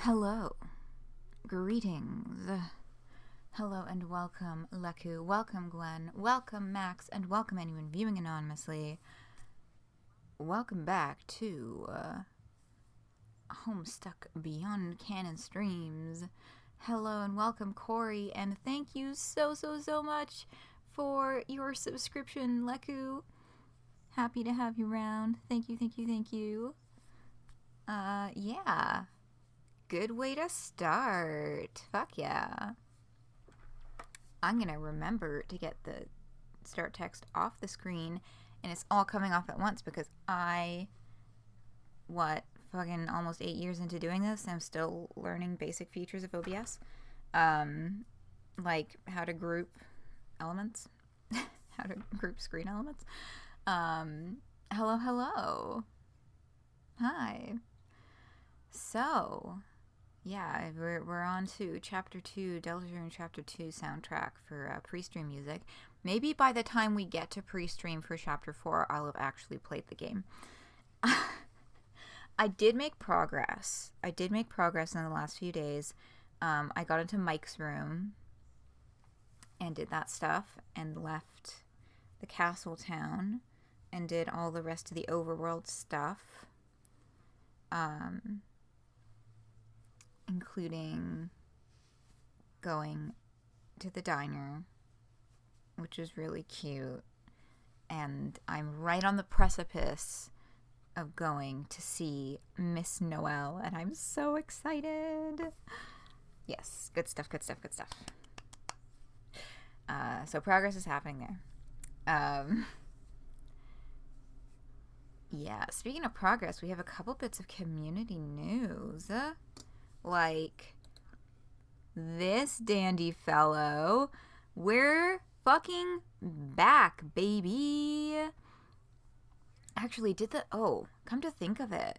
Hello. Greetings. Hello and welcome, Leku. Welcome, Gwen. Welcome, Max. And welcome anyone viewing anonymously. Welcome back to Homestuck Beyond Canon Streams. Hello and welcome, Corey. And thank you so much for your subscription, Leku. Happy to have you around. Thank you. Yeah. Good way to start. Fuck yeah. I'm gonna remember to get the start text off the screen, and it's all coming off at once because fucking almost 8 years into doing this, I'm still learning basic features of OBS. Like how to group elements, how to group screen elements. Hello. Hi. So, yeah, we're on to Chapter 2, Delta Rune Chapter 2 soundtrack for pre-stream music. Maybe by the time we get to pre-stream for Chapter 4, I'll have actually played the game. I did make progress. In the last few days. I got into Mike's room and did that stuff and left the castle town and did all the rest of the overworld stuff. Including going to the diner, which is really cute, and I'm right on the precipice of going to see Miss Noelle, and I'm so excited. Yes, good stuff. So progress is happening there. Yeah, speaking of progress, we have a couple bits of community news. Like, this dandy fellow, we're fucking back, baby. Actually, come to think of it,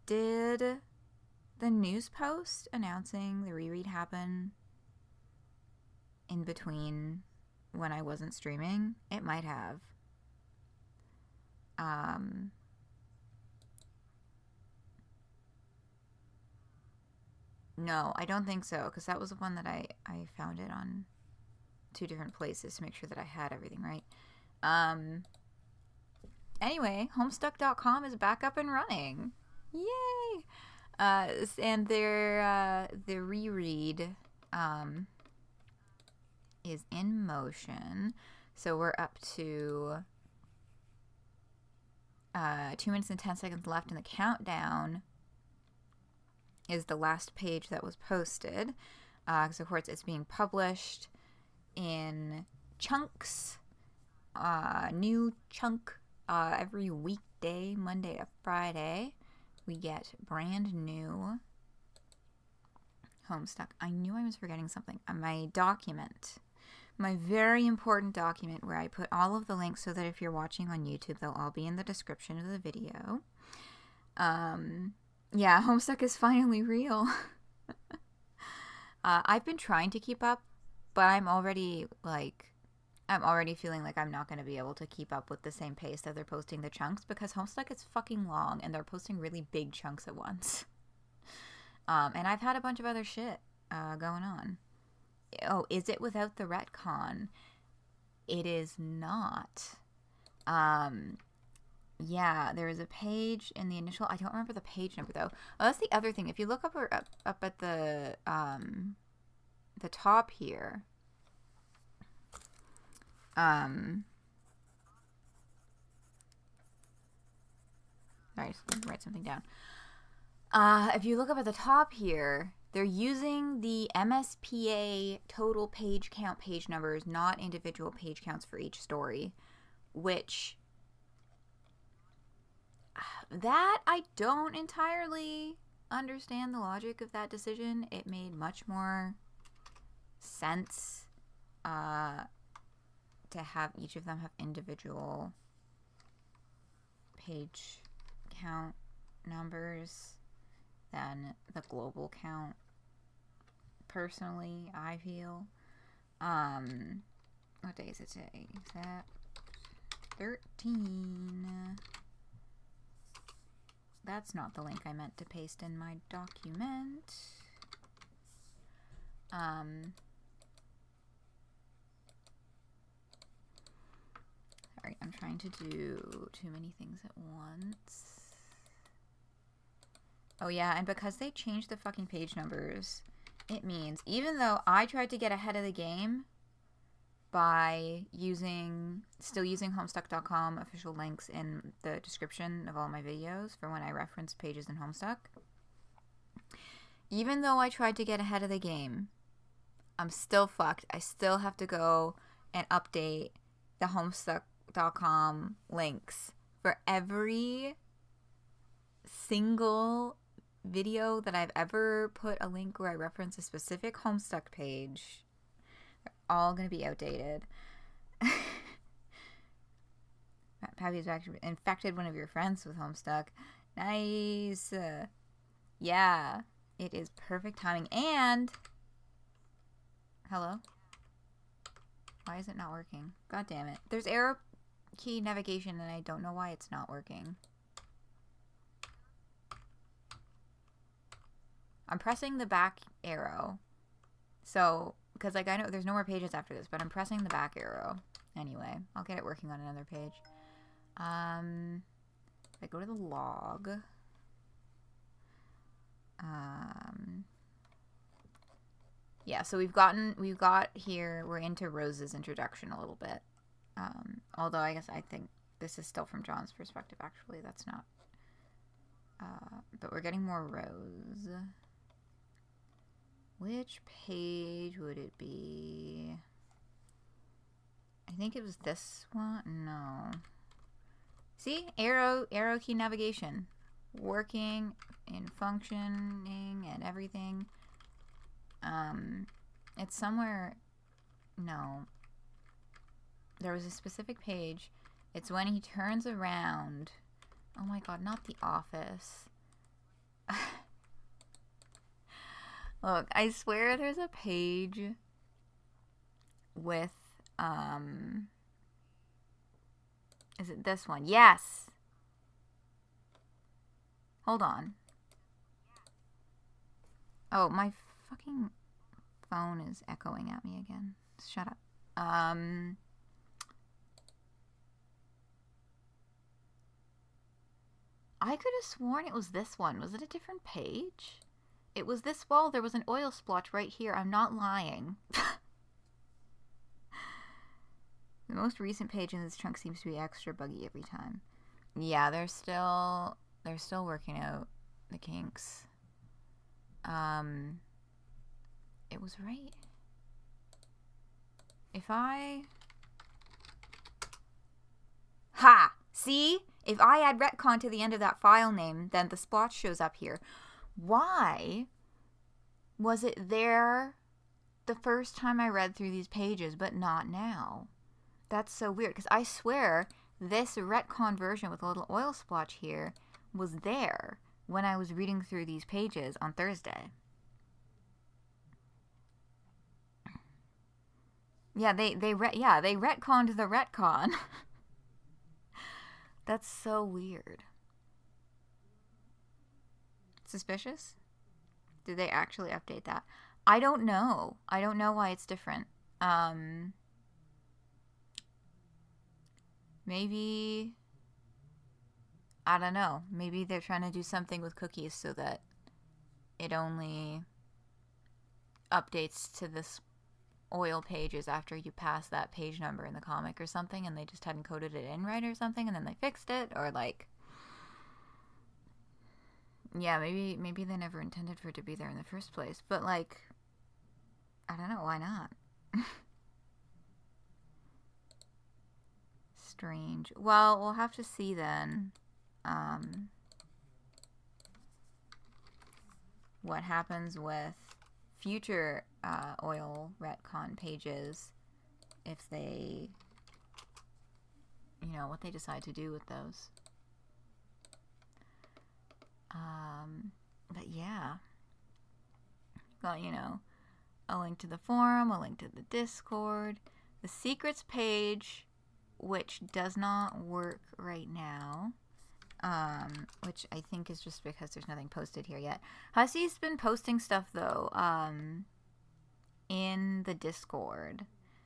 did the news post announcing the reread happen in between when I wasn't streaming? It might have. No, I don't think so, because that was the one that I found it on 2 different places to make sure that I had everything right. Anyway, Homestuck.com is back up and running. Yay! And the reread is in motion. So we're up to 2 minutes and 10 seconds left in the countdown. Is the last page that was posted. Because, of course, it's being published in chunks. New chunk every weekday, Monday to Friday. We get brand new Homestuck. I knew I was forgetting something. My document. My very important document where I put all of the links so that if you're watching on YouTube, they'll all be in the description of the video. Yeah, Homestuck is finally real. I've been trying to keep up, but I'm already feeling like I'm not going to be able to keep up with the same pace that they're posting the chunks, because Homestuck is fucking long and they're posting really big chunks at once. And I've had a bunch of other shit going on. Oh, is it without the retcon? It is not. Yeah, there is a page in the initial. I don't remember the page number though. Oh, that's the other thing. If you look up at the top here, sorry, just write something down. If you look up at the top here, they're using the MSPA total page count page numbers, not individual page counts for each story, which. That I don't entirely understand the logic of that decision. It made much more sense to have each of them have individual page count numbers than the global count. Personally, I feel. What day is it today? Sept 13. that's not the link I meant to paste in my document. Sorry, I'm trying to do too many things at once. Oh yeah, and because they changed the fucking page numbers, it means even though I tried to get ahead of the game by still using Homestuck.com official links in the description of all my videos for when I reference pages in Homestuck, even though I tried to get ahead of the game, I'm still fucked. I still have to go and update the Homestuck.com links for every single video that I've ever put a link where I reference a specific Homestuck page. They're all going to be outdated. Pappy's actually infected one of your friends with Homestuck. Nice. Yeah, it is perfect timing. And hello? Why is it not working? God damn it. There's arrow key navigation and I don't know why it's not working. I'm pressing the back arrow. So, because like I know there's no more pages after this, but I'm pressing the back arrow. Anyway, I'll get it working on another page. If I go to the log. Yeah, so we've got here, we're into Rose's introduction a little bit. Although I guess I think this is still from John's perspective, actually. That's not. But we're getting more Rose. Which page would it be? I think it was this one. No. See? Arrow key navigation. Working and functioning and everything. It's somewhere. No. There was a specific page. It's when he turns around. Oh my god, not The Office. Look, I swear there's a page with, is it this one? Yes! Hold on. Oh, my fucking phone is echoing at me again. Shut up. I could have sworn it was this one. Was it a different page? It was this wall. There was an oil splotch right here. I'm not lying. The most recent page in this chunk seems to be extra buggy every time. Yeah, they're still working out the kinks. It was right. If I... Ha! See? If I add retcon to the end of that file name, then the splotch shows up here. Why was it there the first time I read through these pages, but not now? That's so weird, because I swear this retcon version with a little oil splotch here was there when I was reading through these pages on Thursday. Yeah, they retconned the retcon. That's so weird. Suspicious? Did they actually update that? I don't know. I don't know why it's different. Maybe... I don't know. Maybe they're trying to do something with cookies so that it only updates to this oil pages after you pass that page number in the comic or something, and they just hadn't coded it in right or something, and then they fixed it, or like... Yeah, maybe they never intended for it to be there in the first place, but like... I don't know, why not? Strange. Well, we'll have to see then. What happens with future oil retcon pages if they, you know, what they decide to do with those. But yeah, got, you know, a link to the forum, a link to the Discord, the secrets page, which does not work right now, which I think is just because there's nothing posted here yet. Hussey's been posting stuff, though, in the Discord.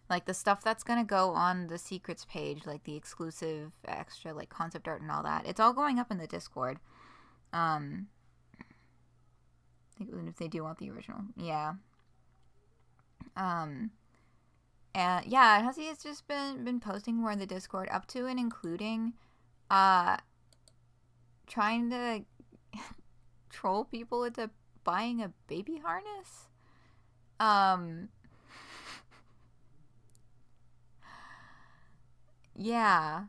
Like, the stuff that's gonna go on the secrets page, like the exclusive extra, like, concept art and all that. It's all going up in the Discord. I think even if they do want the original. Yeah. And yeah, Hussey has just been posting more in the Discord, up to and including, trying to troll people into buying a baby harness. Yeah.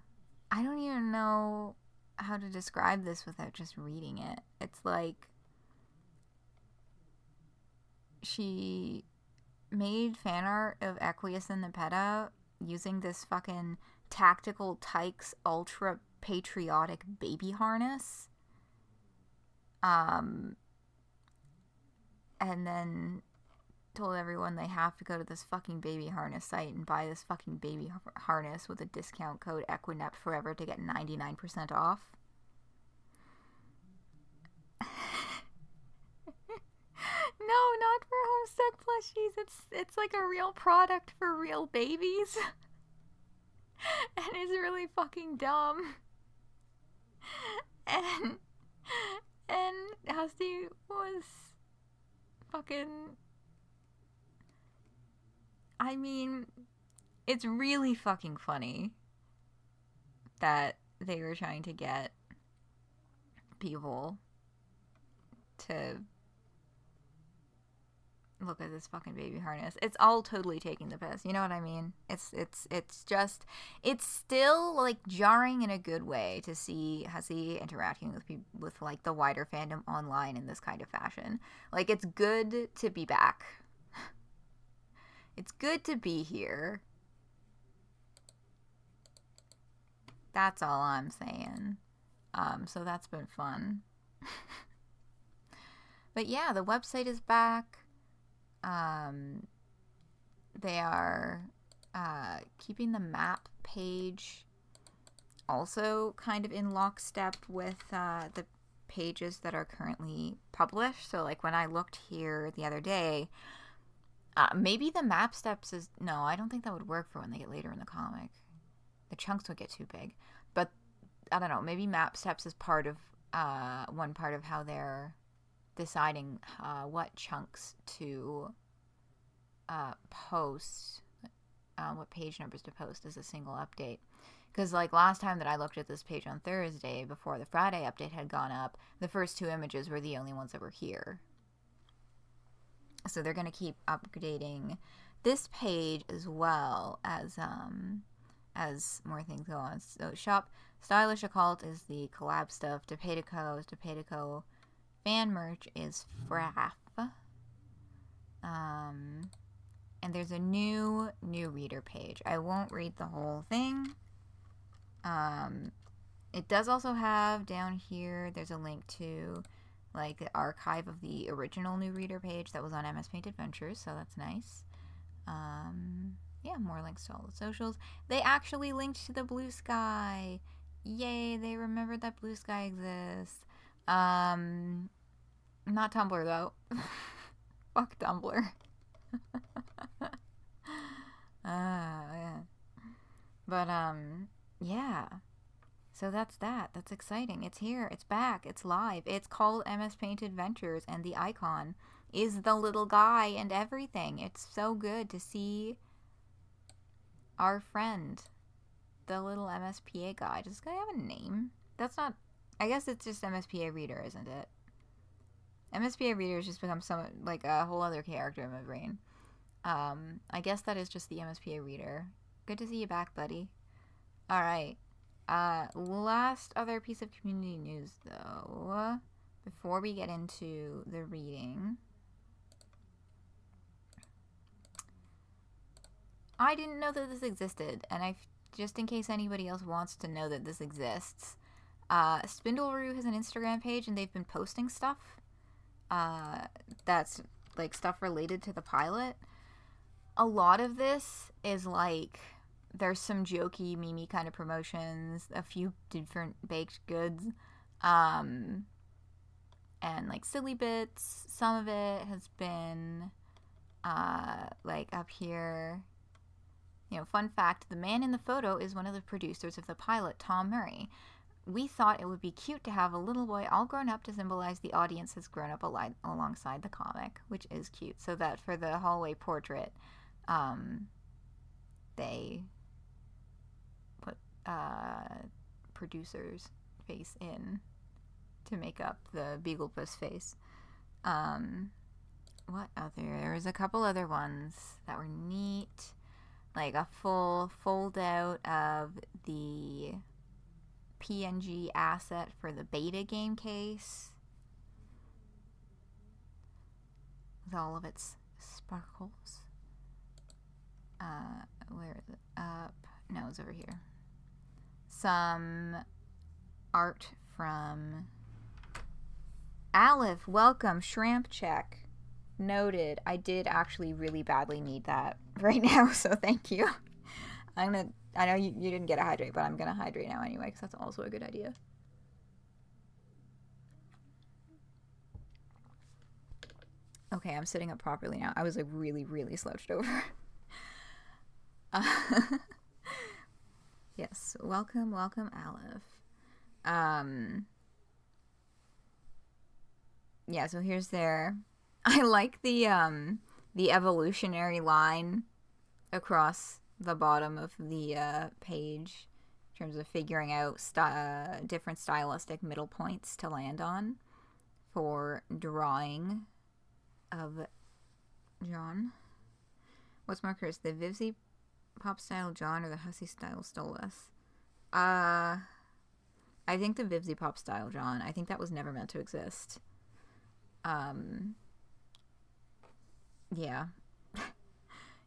I don't even know how to describe this without just reading it. It's like she made fan art of Equius and the Peta using this fucking Tactical Tykes ultra patriotic baby harness. And then told everyone they have to go to this fucking baby harness site and buy this fucking baby harness with a discount code Equinept Forever to get 99% off. No, not for Homestuck plushies. It's like a real product for real babies. And it's really fucking dumb. And Hussey was fucking... I mean, it's really fucking funny that they were trying to get people to look at this fucking baby harness. It's all totally taking the piss. You know what I mean? It's still like jarring in a good way to see Hussey interacting with people, with like the wider fandom online in this kind of fashion. Like, it's good to be back. It's good to be here. That's all I'm saying. So that's been fun. But yeah, the website is back. They are keeping the map page also kind of in lockstep with the pages that are currently published. So like when I looked here the other day, maybe the map steps is... No, I don't think that would work for when they get later in the comic. The chunks would get too big. But, I don't know, maybe map steps is part of, one part of how they're deciding what chunks to post, what page numbers to post as a single update. Because, like, last time that I looked at this page on Thursday, before the Friday update had gone up, the first two images were the only ones that were here. So they're going to keep updating this page as well as more things go on. So shop Stylish Occult is the collab stuff. Depetico fan merch is Fraff. And there's a new reader page. I won't read the whole thing. It does also have down here, there's a link to like the archive of the original new reader page that was on MS Paint Adventures, so that's nice. Yeah, more links to all the socials. They actually linked to the Blue Sky. Yay, they remembered that Blue Sky exists. Not Tumblr though. Fuck Tumblr. Yeah. But yeah. So that's that. That's exciting. It's here. It's back. It's live. It's called MS Paint Adventures, and the icon is the little guy and everything. It's so good to see our friend, the little MSPA guy. Does this guy have a name? That's not... I guess it's just MSPA Reader, isn't it? MSPA Reader has just become some, like, a whole other character in my brain. I guess that is just the MSPA Reader. Good to see you back, buddy. Alright. Last other piece of community news, though, before we get into the reading. I didn't know that this existed, and just in case anybody else wants to know that this exists, Spindleroo has an Instagram page, and they've been posting stuff that's, like, stuff related to the pilot. A lot of this is, like... There's some jokey, memey kind of promotions, a few different baked goods. And like silly bits. Some of it has been like up here. You know, fun fact, the man in the photo is one of the producers of the pilot, Tom Murray. We thought it would be cute to have a little boy all grown up to symbolize the audience has grown up alongside the comic, which is cute. So that for the hallway portrait, they put producer's face in to make up the Beaglepuss face. What other? There was a couple other ones that were neat. Like a full fold out of the PNG asset for the beta game case. With all of its sparkles. Where is it? Up. No, it's over here. Some art from Aleph. Welcome. Shrimp check. Noted. I did actually really badly need that right now, so thank you. I know you didn't get a hydrate, but I'm gonna hydrate now anyway, because that's also a good idea. Okay, I'm sitting up properly now. I was like really, really slouched over. Yes, welcome, Aleph. Yeah, so here's their... I like the evolutionary line across the bottom of the page in terms of figuring out different stylistic middle points to land on for drawing of John. What's more cursed, the Vrissy pop style John or the Hussy style Stolas? I think the Vrissy pop style John. I think that was never meant to exist. Yeah.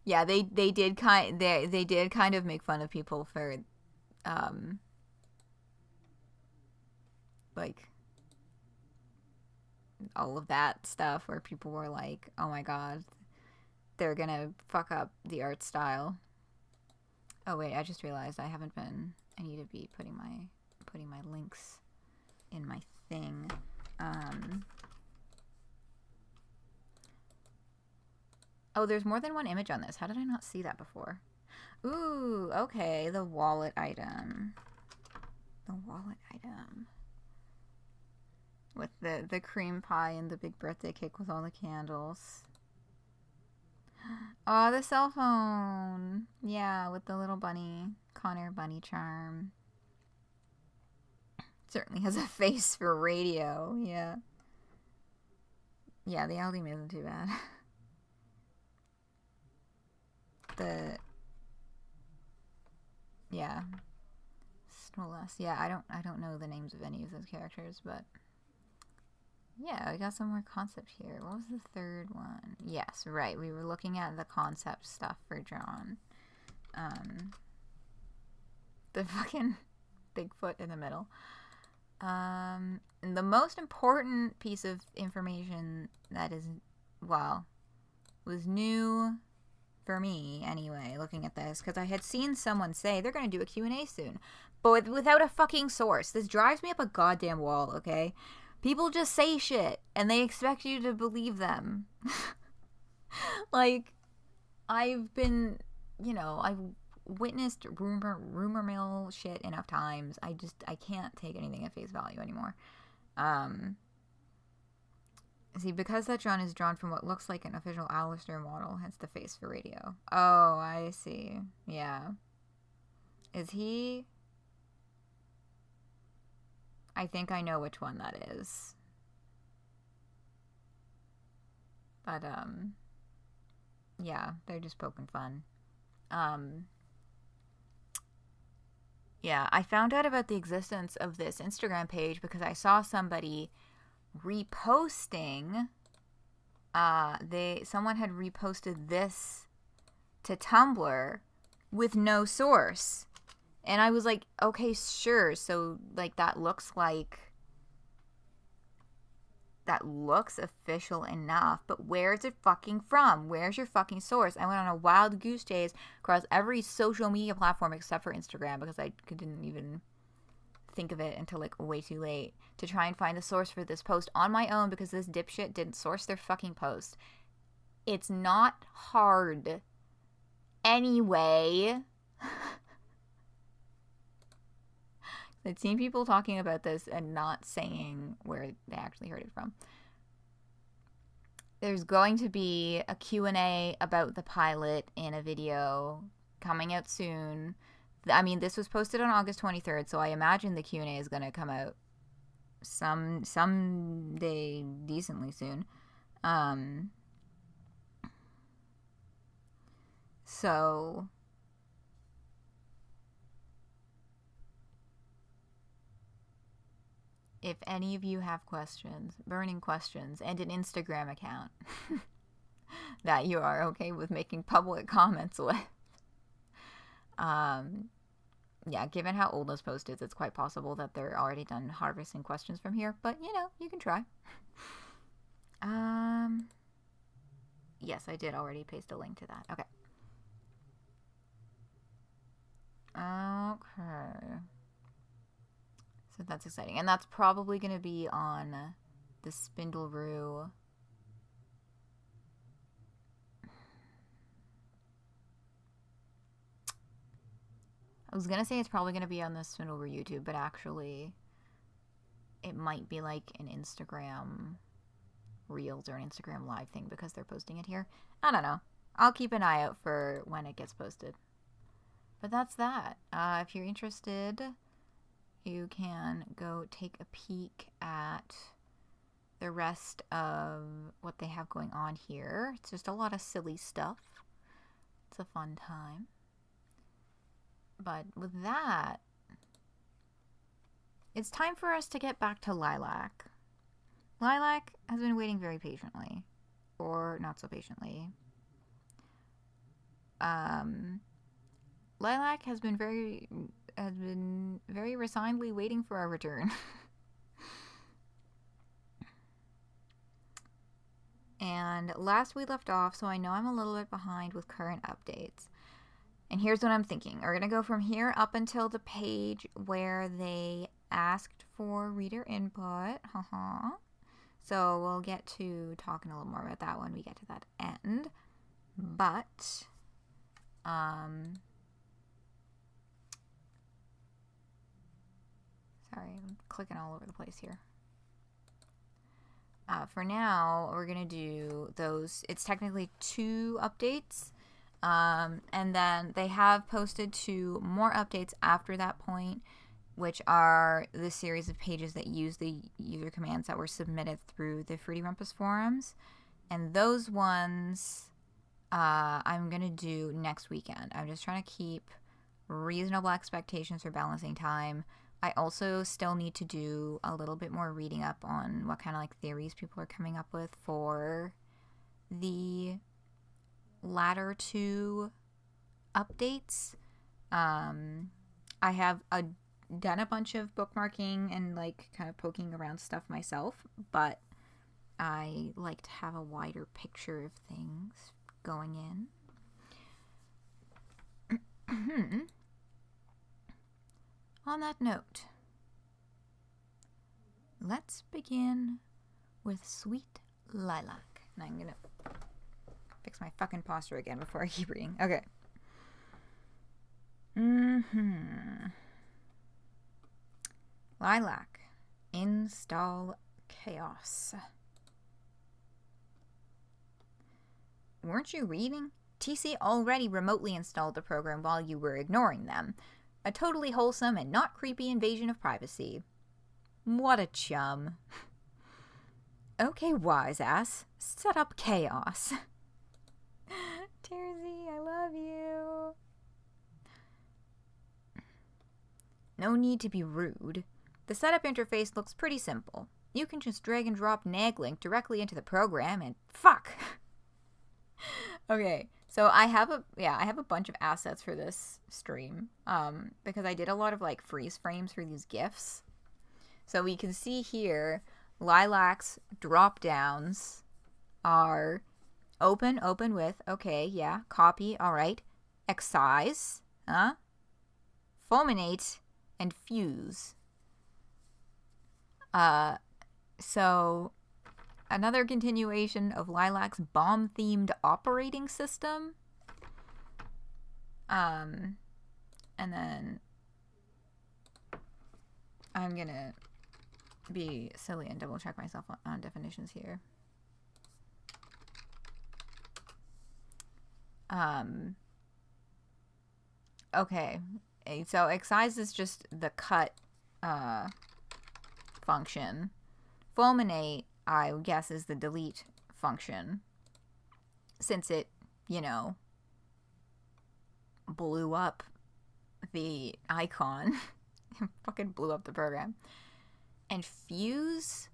Yeah, they did kind of make fun of people for like all of that stuff where people were like, "Oh my god, they're going to fuck up the art style." Oh wait, I just realized I need to be putting my links in my thing. Oh, there's more than one image on this. How did I not see that before? Ooh, okay. The wallet item. The wallet item. With the cream pie and the big birthday cake with all the candles. Oh, the cell phone. Yeah, with the little bunny. Connor bunny charm. Certainly has a face for radio. Yeah. Yeah, the album isn't too bad. Yeah, Stolas. Yeah, I don't know the names of any of those characters, but yeah, we got some more concept here. What was the third one? Yes, right. We were looking at the concept stuff for John. The fucking Bigfoot in the middle. And the most important piece of information that is, well, was new for me anyway, looking at this, because I had seen someone say they're going to do a Q&A soon, but without a fucking source. This drives me up a goddamn wall, okay? People just say shit, and they expect you to believe them. Like, I've been, I've witnessed rumor mill shit enough times. I can't take anything at face value anymore. See, because that John is drawn from what looks like an official Alistair model, hence the face for radio. Oh, I see. Yeah. Is he... I think I know which one that is. But, yeah, they're just poking fun. Yeah, I found out about the existence of this Instagram page because I saw somebody reposting, someone had reposted this to Tumblr with no source, and I was like, okay, sure, so like that looks official enough, but where's it fucking from? Where's your fucking source? I went on a wild goose chase across every social media platform except for Instagram because I didn't even think of it until like way too late to try and find the source for this post on my own because this dipshit didn't source their fucking post. It's not hard. Anyway. I'd seen people talking about this and not saying where they actually heard it from. There's going to be a Q&A about the pilot in a video coming out soon. I mean, this was posted on August 23rd, so I imagine the Q&A is going to come out someday decently soon. So if any of you have questions, burning questions, and an Instagram account that you are okay with making public comments with, yeah, given how old this post is, it's quite possible that they're already done harvesting questions from here, but you know, you can try. Yes, I did already paste a link to that. Okay. Okay. So that's exciting. And that's probably going to be on the Spindleroo. I was going to say it's probably going to be on the Spindleroo YouTube, but actually it might be like an Instagram Reels or an Instagram Live thing because they're posting it here. I don't know. I'll keep an eye out for when it gets posted. But that's that. If you're interested, you can go take a peek at the rest of what they have going on here. It's just a lot of silly stuff. It's a fun time. But with that, it's time for us to get back to Ly'lac. Ly'lac has been waiting very patiently. Or not so patiently. Ly'lac has been very resignedly waiting for our return. And last we left off, so I know I'm a little bit behind with current updates. And here's what I'm thinking. We're going to go from here up until the page where they asked for reader input. So we'll get to talking a little more about that when we get to that end. But, sorry, I'm clicking all over the place here. For now, we're going to do those. It's technically 2 updates. And then they have posted 2 more updates after that point, which are the series of pages that use the user commands that were submitted through the Fruity Rumpus forums. And those ones I'm going to do next weekend. I'm just trying to keep reasonable expectations for balancing time. I also still need to do a little bit more reading up on what kind of like theories people are coming up with for the latter 2 updates. I have done a bunch of bookmarking and like kind of poking around stuff myself, but I like to have a wider picture of things going in. On that note, let's begin with Sweet Ly'lac. And I'm gonna fix my fucking posture again before I keep reading. Okay. Ly'lac. Install chaos. Weren't you reading? TC already remotely installed the program while you were ignoring them. A totally wholesome and not creepy invasion of privacy. What a chum. Okay, wise ass. Set up chaos. Tearsy, I love you. No need to be rude. The setup interface looks pretty simple. You can just drag and drop NAGLink directly into the program and fuck. Okay, so I have a bunch of assets for this stream because I did a lot of like freeze frames for these GIFs. So we can see here Ly'lac's drop downs are open with, okay, yeah, copy, all right, excise, fulminate, and fuse. So another continuation of Ly'lac's bomb-themed operating system. And then I'm gonna be silly and double check myself on definitions here. Okay, so excise is just the cut function. Fulminate, I guess, is the delete function, since it, you know, blew up the icon. Fucking blew up the program. And fuse,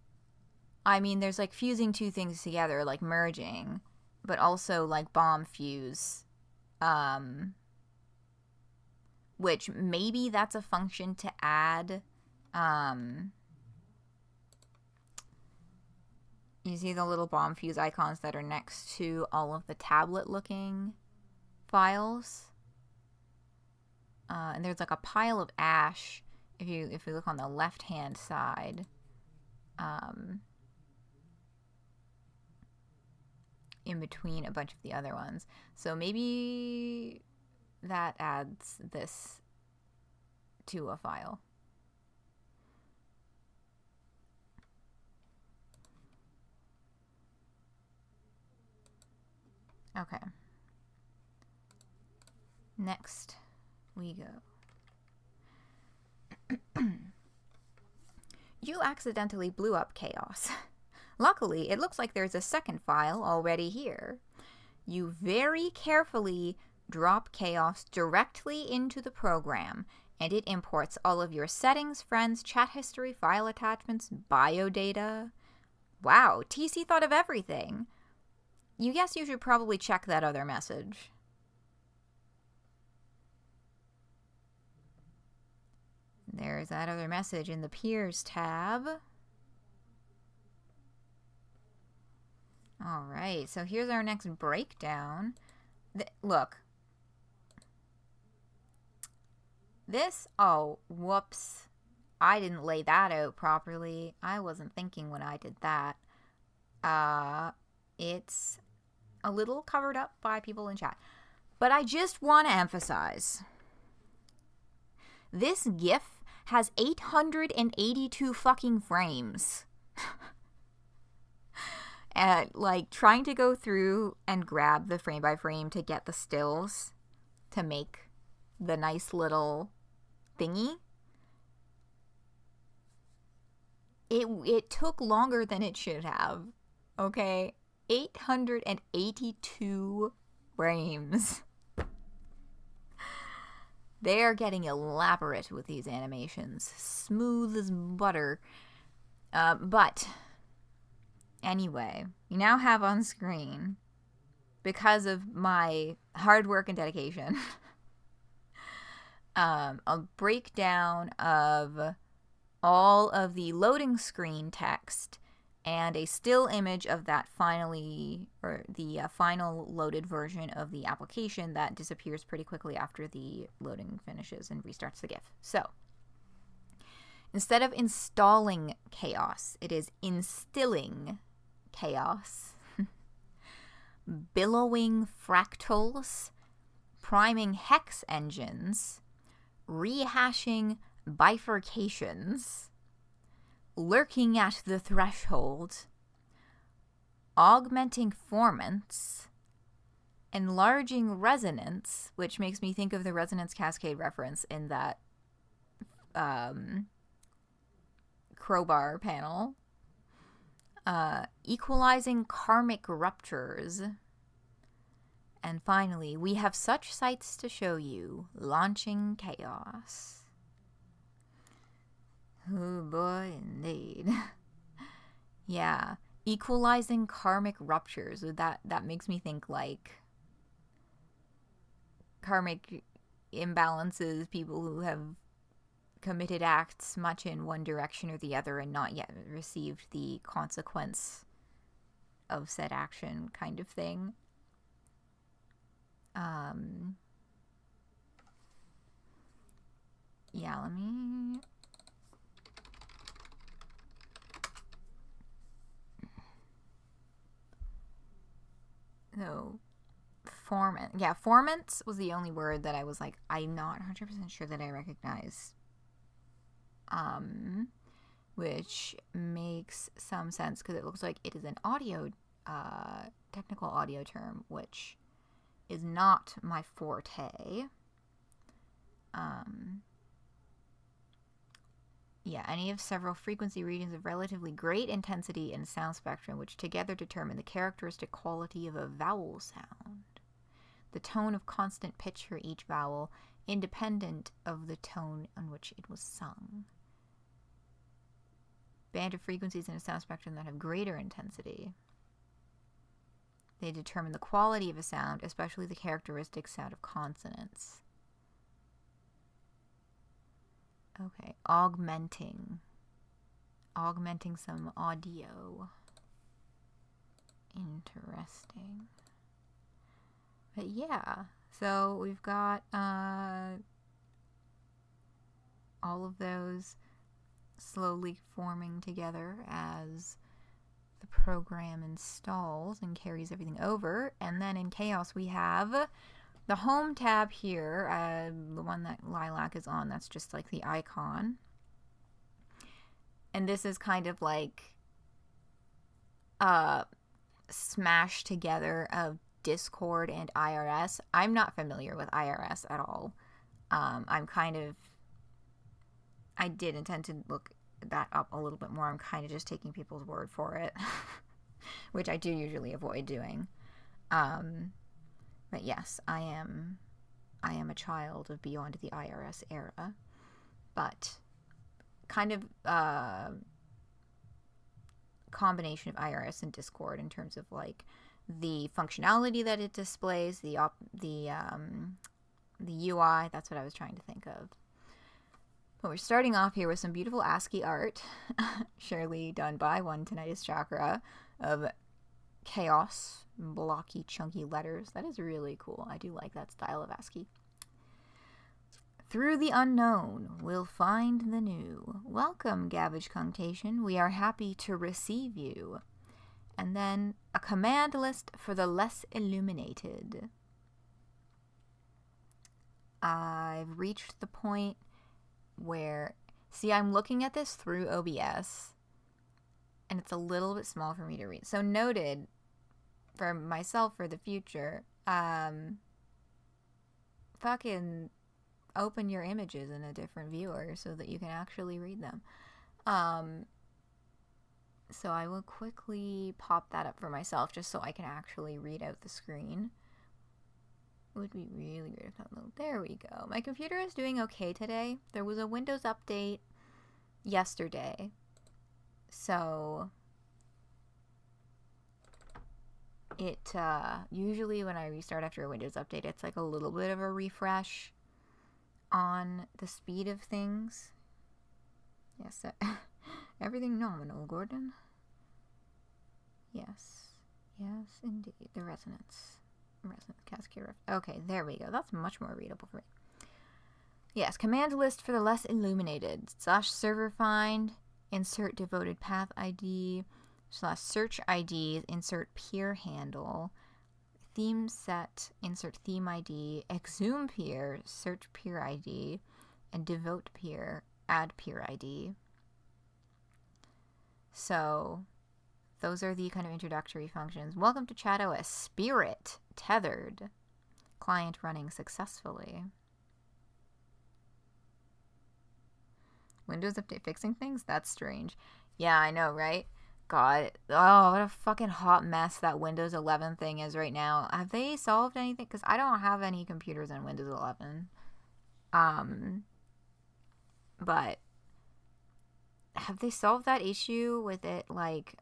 I mean, there's like fusing two things together, like merging, but also like bomb fuse, which maybe that's a function to add. You see the little bomb fuse icons that are next to all of the tablet looking files? And there's like a pile of ash if you look on the left hand side. In between a bunch of the other ones. So maybe that adds this to a file. Okay. Next we go. You accidentally blew up chaos. Luckily, it looks like there's a second file already here. You very carefully drop chaos directly into the program, and it imports all of your settings, friends, chat history, file attachments, bio data. Wow, TC thought of everything. You guess you should probably check that other message. There's that other message in the Peers tab. Alright, so here's our next breakdown. Look. This, oh, whoops. I didn't lay that out properly. I wasn't thinking when I did that. It's a little covered up by people in chat. But I just want to emphasize. This GIF has 882 fucking frames. And, like, trying to go through and grab the frame by frame to get the stills to make the nice little thingy. It took longer than it should have. Okay? 882 frames. They are getting elaborate with these animations. Smooth as butter. But anyway, you now have on screen, because of my hard work and dedication, a breakdown of all of the loading screen text and a still image of that final loaded version of the application that disappears pretty quickly after the loading finishes and restarts the GIF. So, instead of installing chaos, it is instilling chaos. Billowing fractals, priming hex engines, rehashing bifurcations, lurking at the threshold, augmenting formants, enlarging resonance, which makes me think of the resonance cascade reference in that crowbar panel, equalizing karmic ruptures, and finally, we have such sights to show you, launching chaos. Oh boy, indeed. Yeah, equalizing karmic ruptures. That makes me think like karmic imbalances, people who have committed acts much in one direction or the other and not yet received the consequence of said action kind of thing. Yeah, let me... No. Formant. Yeah, formants was the only word that I was like, I'm not 100% sure that I recognize. Which makes some sense because it looks like it is an audio, technical audio term, which is not my forte. Yeah, any of several frequency readings of relatively great intensity in sound spectrum, which together determine the characteristic quality of a vowel sound. The tone of constant pitch for each vowel, independent of the tone on which it was sung. Band of frequencies in a sound spectrum that have greater intensity. They determine the quality of a sound, especially the characteristic sound of consonants. Okay, augmenting. Augmenting some audio. Interesting. But yeah, so we've got all of those slowly forming together as the program installs and carries everything over. And then in Chaos we have the Home tab here, the one that Ly'lac is on, that's just like the icon. And this is kind of like smashed together of Discord and IRS. I'm not familiar with IRS at all. I did intend to look that up a little bit more. I'm kind of just taking people's word for it, which I do usually avoid doing. But yes, I am a child of beyond the IRS era, but kind of combination of IRS and Discord in terms of like the functionality that it displays, the UI. That's what I was trying to think of. But we're starting off here with some beautiful ASCII art, surely done by One Tinnitus Chakra, of chaos, blocky, chunky letters. That is really cool. I do like that style of ASCII. Through the unknown, we'll find the new. Welcome, Gabbage Cunctation. We are happy to receive you. And then a command list for the less illuminated. I've reached the point where, see, I'm looking at this through OBS, and it's a little bit small for me to read. So noted for myself for the future, fucking open your images in a different viewer so that you can actually read them. So I will quickly pop that up for myself just so I can actually read out the screen. Would be really weird if that moved. There we go. My computer is doing okay today. There was a Windows update yesterday. So it usually when I restart after a Windows update, it's like a little bit of a refresh on the speed of things. Yes, everything nominal, Gordon. Yes, yes, indeed. The resonance cascade. Okay, there we go. That's much more readable for me. Yes, command list for the less illuminated. / server find, insert devoted path ID, / search ID, insert peer handle, theme set, insert theme ID, exhume peer, search peer ID, and devote peer, add peer ID. So those are the kind of introductory functions. Welcome to ChatOS. Spirit tethered. Client running successfully. Windows update fixing things? That's strange. Yeah, I know, right? God. Oh, what a fucking hot mess that Windows 11 thing is right now. Have they solved anything? Because I don't have any computers on Windows 11. But have they solved that issue with it, like,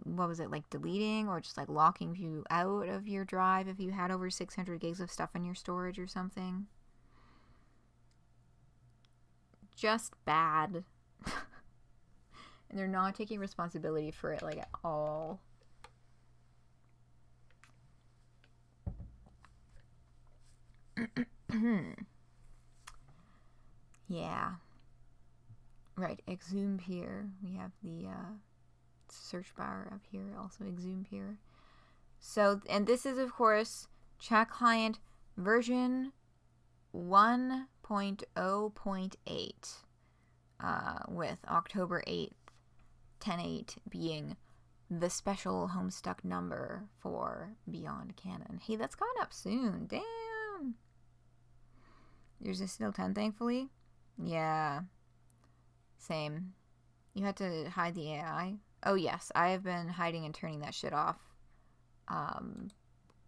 what was it, like deleting or just like locking you out of your drive if you had over 600 gigs of stuff in your storage or something? Just bad. And they're not taking responsibility for it, like, at all. Yeah. Right, exhume here. We have the search bar up here, also exhume here. So, and this is, of course, chat client version 1.0.8, with October 8th, 10.8 being the special Homestuck number for Beyond Canon. Hey, that's coming up soon. Damn. Yours is still 10, thankfully? Yeah. Same. You had to hide the AI? Oh, yes. I have been hiding and turning that shit off.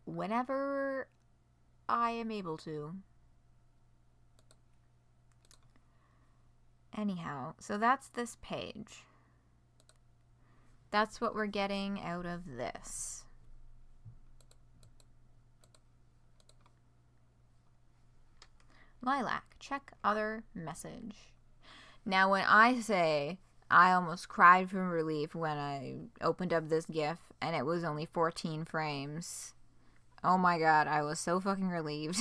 Whenever I am able to. Anyhow, so that's this page. That's what we're getting out of this. Ly'lac, check other message. Now, when I say I almost cried from relief when I opened up this GIF and it was only 14 frames. Oh my god, I was so fucking relieved.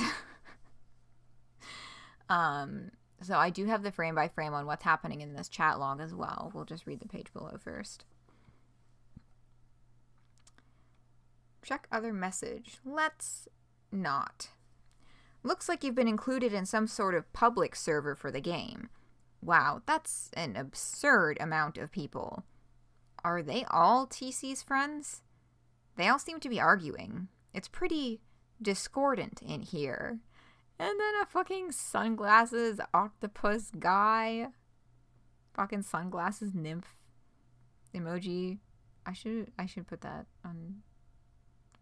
So I do have the frame by frame on what's happening in this chat log as well. We'll just read the page below first. Check other message. Let's not. Looks like you've been included in some sort of public server for the game. Wow, that's an absurd amount of people. Are they all TC's friends? They all seem to be arguing. It's pretty discordant in here. And then a fucking sunglasses octopus guy. Fucking sunglasses nymph emoji. I should put that on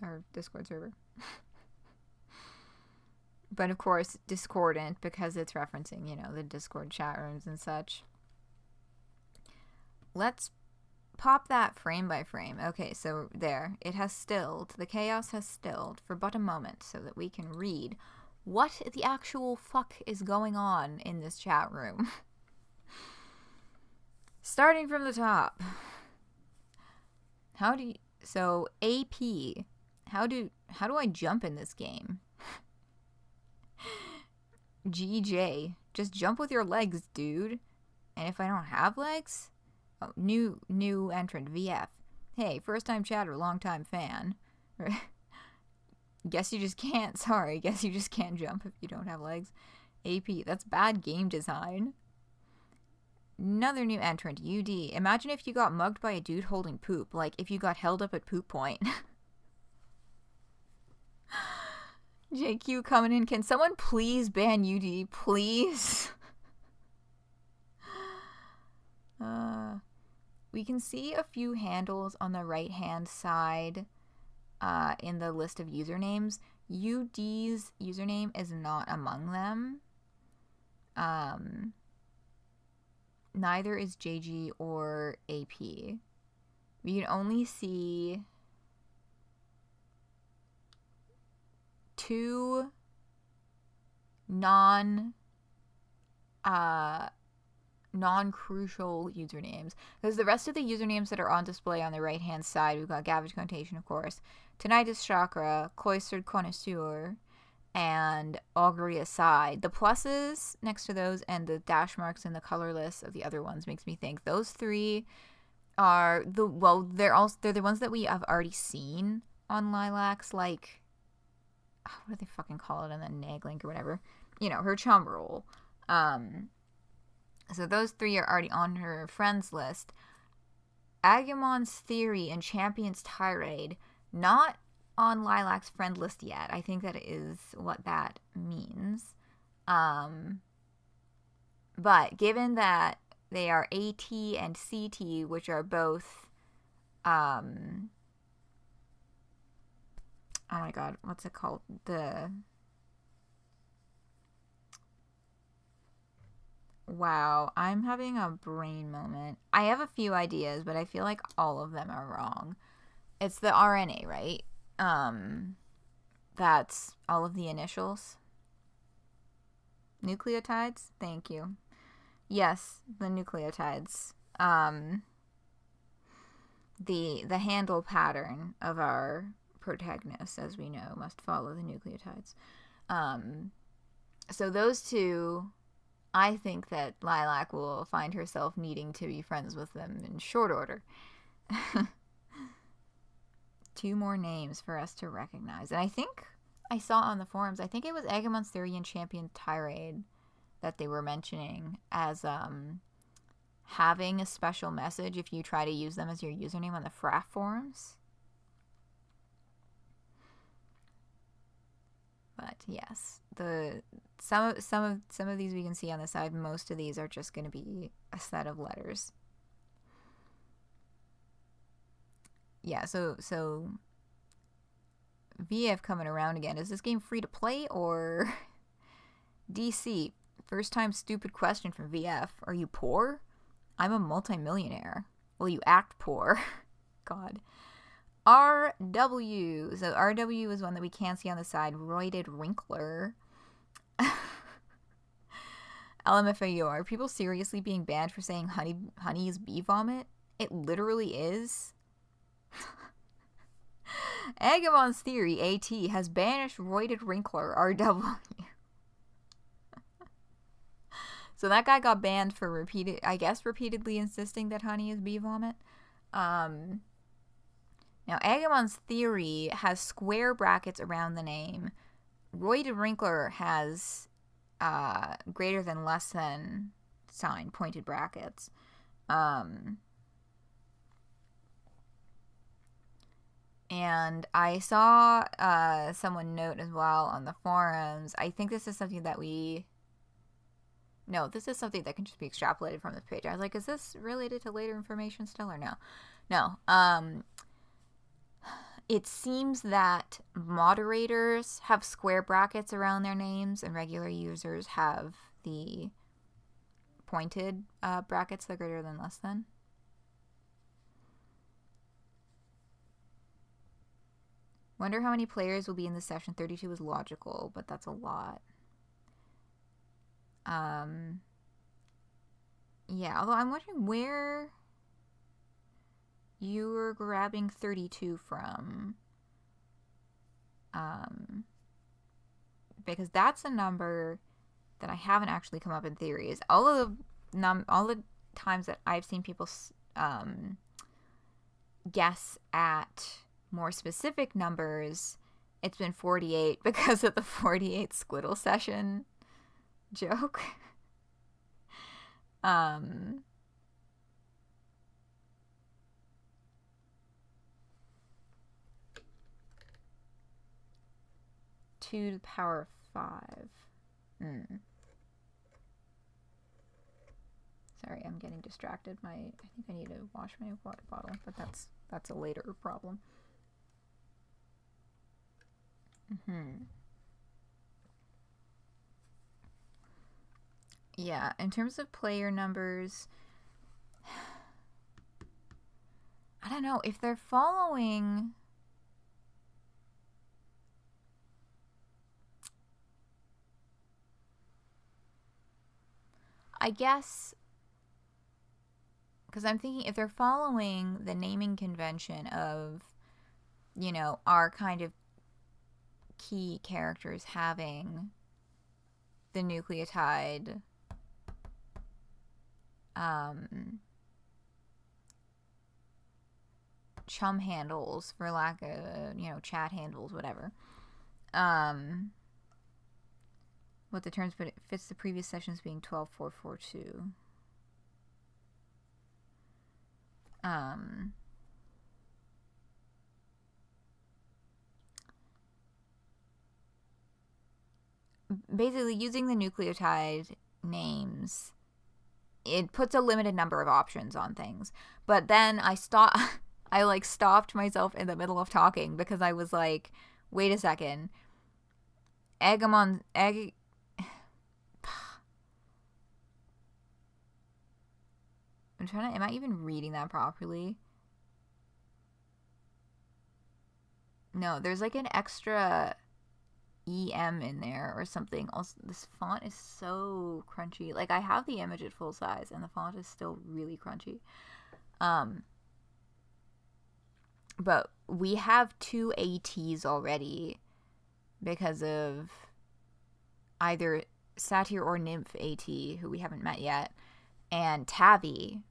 our Discord server. But of course, discordant because it's referencing, you know, the Discord chat rooms and such. Let's pop that frame by frame. Okay, so there. It has stilled. The chaos has stilled for but a moment so that we can read what the actual fuck is going on in this chat room. Starting from the top. So AP, how do I jump in this game? GJ, just jump with your legs, dude. And if I don't have legs? Oh, new entrant, VF. Hey, first time chatter, long time fan. Guess you just can't. Sorry, guess you just can't jump if you don't have legs. AP, that's bad game design. Another new entrant, UD. Imagine if you got mugged by a dude holding poop. Like, if you got held up at poop point. JQ coming in. Can someone please ban UD? Please? We can see a few handles on the right-hand side in the list of usernames. UD's username is not among them. Neither is JG or AP. We can only see two non-crucial usernames. Because the rest of the usernames that are on display on the right-hand side, we've got Gavage Connotation, of course, Tinnitus Chakra, Cloistered Connoisseur, and auguryAside. The pluses next to those and the dash marks and the colorless of the other ones makes me think those three are they're the ones that we have already seen on Ly'lac's, like, what do they fucking call it in the nag link or whatever, you know, her chum roll. So those three are already on her friends list. Agamon's Theory and Champion's Tirade, not on Ly'lac's friend list yet. I think that is what that means. But given that they are AT and CT, which are both, oh my god, what's it called? Wow, I'm having a brain moment. I have a few ideas, but I feel like all of them are wrong. It's the RNA, right? That's all of the initials. Nucleotides? Thank you. Yes, the nucleotides. The handle pattern of our protagonist, as we know, must follow the nucleotides. So those two, I think that Ly'lac will find herself needing to be friends with them in short order. 2 more names for us to recognize. And I think I saw on the forums, I think it was Agamon's Theory and Champion Tirade that they were mentioning as having a special message if you try to use them as your username on the FRAF forums. But yes, some of these we can see on the side. Most of these are just going to be a set of letters. Yeah, so VF coming around again. Is this game free to play or DC? First time stupid question from VF. Are you poor? I'm a multimillionaire. Well, you act poor. God. RW. So RW is one that we can't see on the side. Roided Wrinkler. LMFAO. Are people seriously being banned for saying honey is bee vomit? It literally is. Agamon's Theory, AT, has banished Roided Wrinkler, RW. So that guy got banned for repeatedly insisting that honey is bee vomit. Now, Agamon's Theory has square brackets around the name. Roided Wrinkler has greater than less than sign, pointed brackets. And I saw someone note as well on the forums. I think this is something that this is something that can just be extrapolated from this page. I was like, is this related to later information still or no? No. It seems that moderators have square brackets around their names and regular users have the pointed brackets that are greater than less than. Wonder how many players will be in this session. 32 is logical, but that's a lot. Yeah, although I'm wondering where you were grabbing 32 from. Because that's a number that I haven't actually come up in theories. All the times that I've seen people guess at more specific numbers, it's been 48 because of the 48 Squiddle session joke. Two to the power of 5. Sorry, I'm getting distracted. I think I need to wash my water bottle, but that's a later problem. Yeah, in terms of player numbers, I don't know if they're following. I guess, because I'm thinking if they're following the naming convention of, our kind of key characters having the nucleotide chum handles, for lack of, chat handles, whatever. What the terms, but it fits the previous sessions being 12.442. Basically, using the nucleotide names, it puts a limited number of options on things. But then I stopped myself in the middle of talking because I was like, wait a second. Am I even reading that properly? No, there's like an extra EM in there or something. Also, this font is so crunchy. Like, I have the image at full size and the font is still really crunchy. But we have 2 ATs already because of either Satyr or Nymph AT, who we haven't met yet, and Tavi,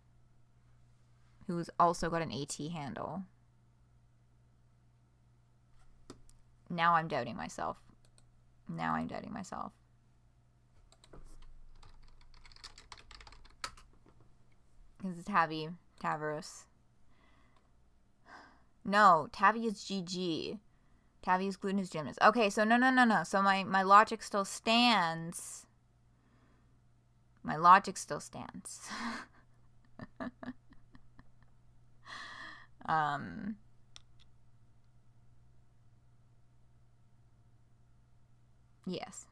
who's also got an AT handle. Now I'm doubting myself. Now I'm doubting myself. Because it's Tavi. Tavros. No, Tavi is GG. Tavi is glutinous gymnast. Okay, so no. So my logic still stands. My logic still stands. Yes.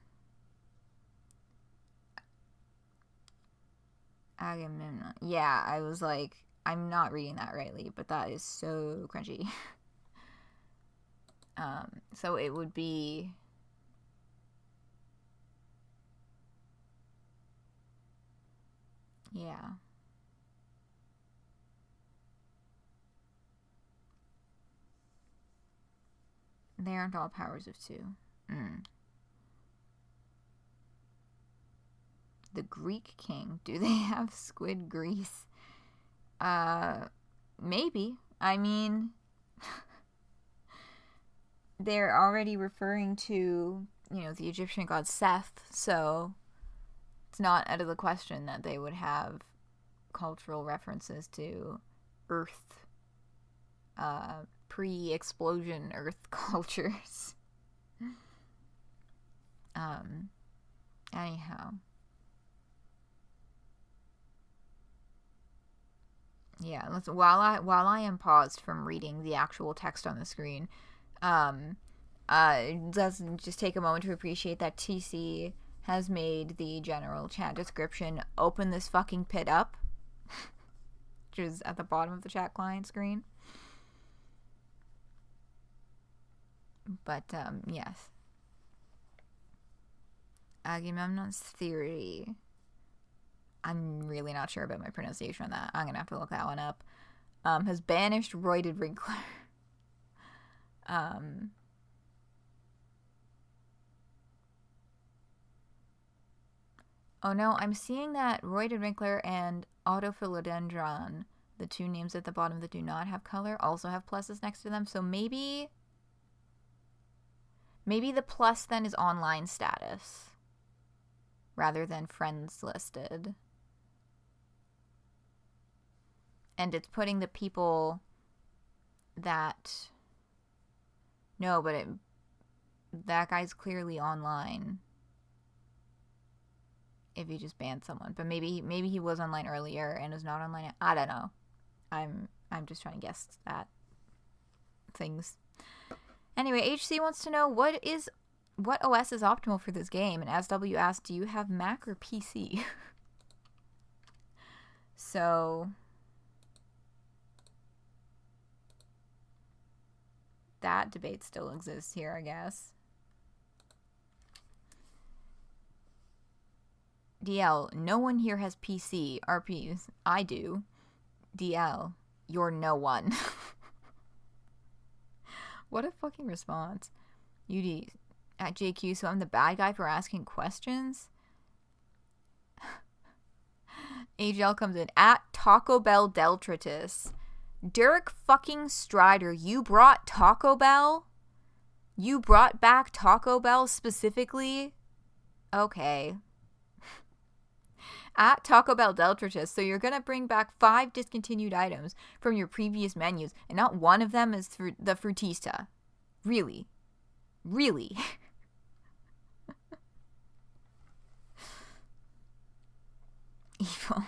Agamemnon. Yeah, I was like, I'm not reading that rightly, but that is so crunchy. So it would be... Yeah. They aren't all powers of two. The Greek king. Do they have squid grease? Maybe. I mean, they're already referring to, you know, the Egyptian god Sept, so it's not out of the question that they would have cultural references to Earth, pre-explosion Earth cultures. Anyhow. Yeah, let's, while I am paused from reading the actual text on the screen, let's just take a moment to appreciate that TC has made the general chat description open this fucking pit up, which is at the bottom of the chat client screen. But yes, Agamemnon's theory. I'm really not sure about my pronunciation on that. I'm gonna have to look that one up. Has banished roided wrinkler. Oh no, I'm seeing that roided wrinkler and autophilodendron, the two names at the bottom that do not have color, also have pluses next to them. So maybe the plus then is online status rather than friends listed. And it's putting the people that... No, but that guy's clearly online. If you just banned someone. But maybe he was online earlier and is not online. I don't know. I'm just trying to guess at things. Anyway, HC wants to know what OS is optimal for this game, and SW asked, do you have Mac or PC? So that debate still exists here, I guess. DL, no one here has PC. RPs, I do. DL, you're no one. What a fucking response. UD, at JQ, so I'm the bad guy for asking questions? AGL comes in, at Taco Bell Deltritus. Derek fucking Strider, you brought Taco Bell? You brought back Taco Bell specifically? Okay. At Taco Bell Deltritus, so you're gonna bring back 5 discontinued items from your previous menus, and not one of them is the Frutista. Really? Really? Evil.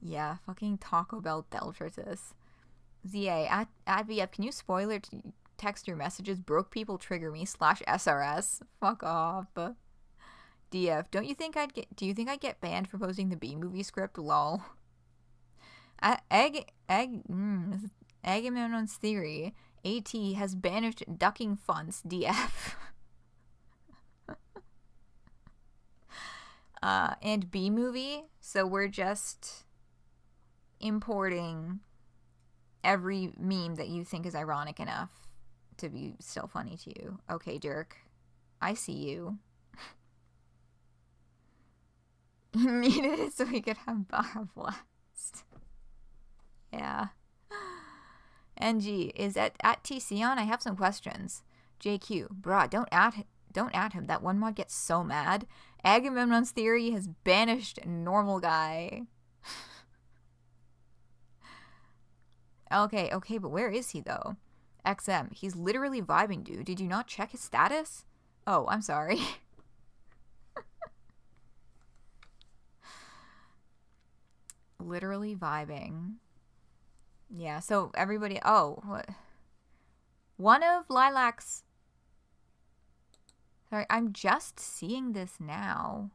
Yeah, fucking Taco Bell Deltritus. ZA, at VF, can you spoiler text your messages? Broke people trigger me /SRS. Fuck off. DF, do you think I'd get banned for posting the B-movie script? Lol. Agamemnon's theory. AT has banished ducking fonts. DF. And B-movie, so we're just importing every meme that you think is ironic enough to be still funny to you. Okay, Dirk. I see you. You needed it so we could have Baja Blast. Yeah. NG, is at TC on? I have some questions. JQ, bruh, don't add him. That one mod gets so mad. Agamemnon's theory has banished normal guy. Okay, but where is he though? XM, he's literally vibing, dude. Did you not check his status? Oh, I'm sorry. Literally vibing. Yeah, so everybody... Oh, what? One of Ly'lac's... Sorry, I'm just seeing this now.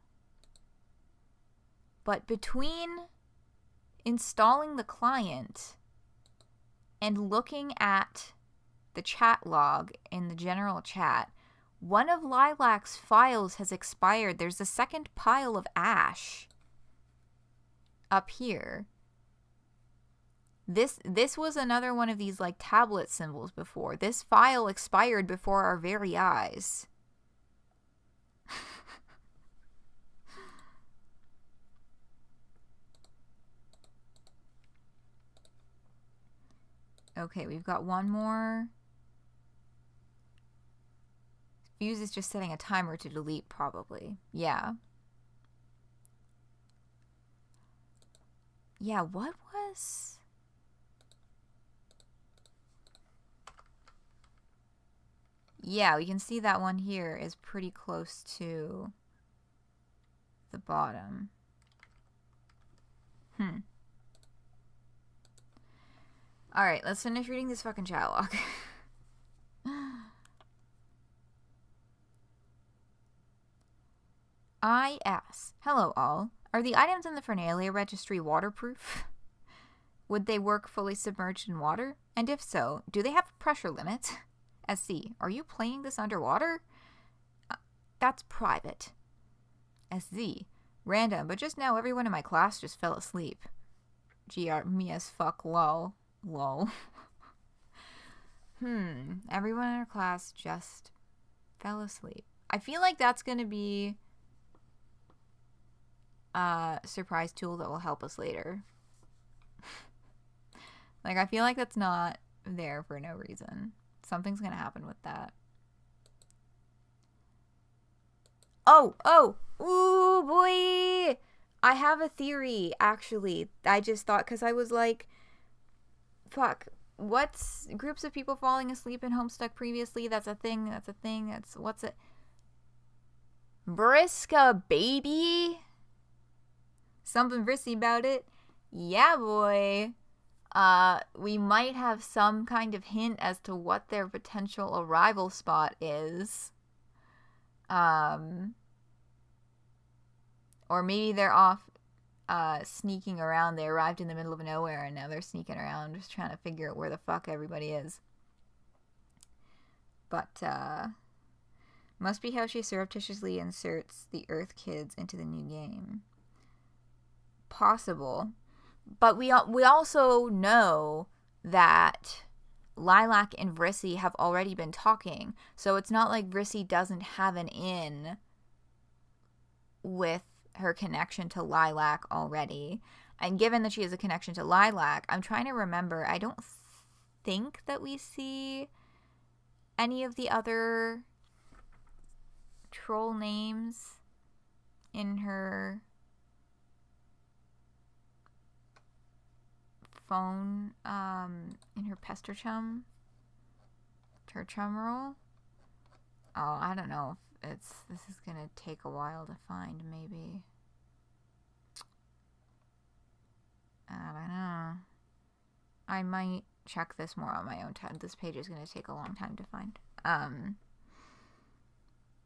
But between installing the client and looking at the chat log in the general chat, one of Ly'lac's files has expired. There's a second pile of ash up here. This was another one of these like tablet symbols before. This file expired before our very eyes. Okay, we've got one more. Fuse is just setting a timer to delete, probably. Yeah. Yeah, what was... Yeah, we can see that one here is pretty close to the bottom. Alright, let's finish reading this fucking chat log. I ask, hello all. Are the items in the Fernalia registry waterproof? Would they work fully submerged in water? And if so, do they have a pressure limit? SC, are you playing this underwater? That's private. SZ, random, but just now everyone in my class just fell asleep. GR, me as fuck, lol. Lol. Everyone in our class just fell asleep. I feel like that's gonna be a surprise tool that will help us later. Like, I feel like that's not there for no reason. Something's gonna happen with that. Oh! Ooh, boy! I have a theory, actually. I just thought, because I was like, fuck, what's groups of people falling asleep in Homestuck previously? That's a thing, what's it? Briska, baby! Something Vrissy about it. Yeah, boy. We might have some kind of hint as to what their potential arrival spot is. Or maybe they're off sneaking around. They arrived in the middle of nowhere and now they're sneaking around just trying to figure out where the fuck everybody is. But, must be how she surreptitiously inserts the Earth kids into the new game. Possible. But we also know that Ly'lac and Vrissy have already been talking. So it's not like Vrissy doesn't have an in with her connection to Ly'lac already. And given that she has a connection to Ly'lac, I'm trying to remember. I don't think that we see any of the other troll names in her phone, in her pester chum, her chum roll. Oh, I don't know if this is gonna take a while to find, maybe. I don't know. I might check this more on my own time. This page is gonna take a long time to find.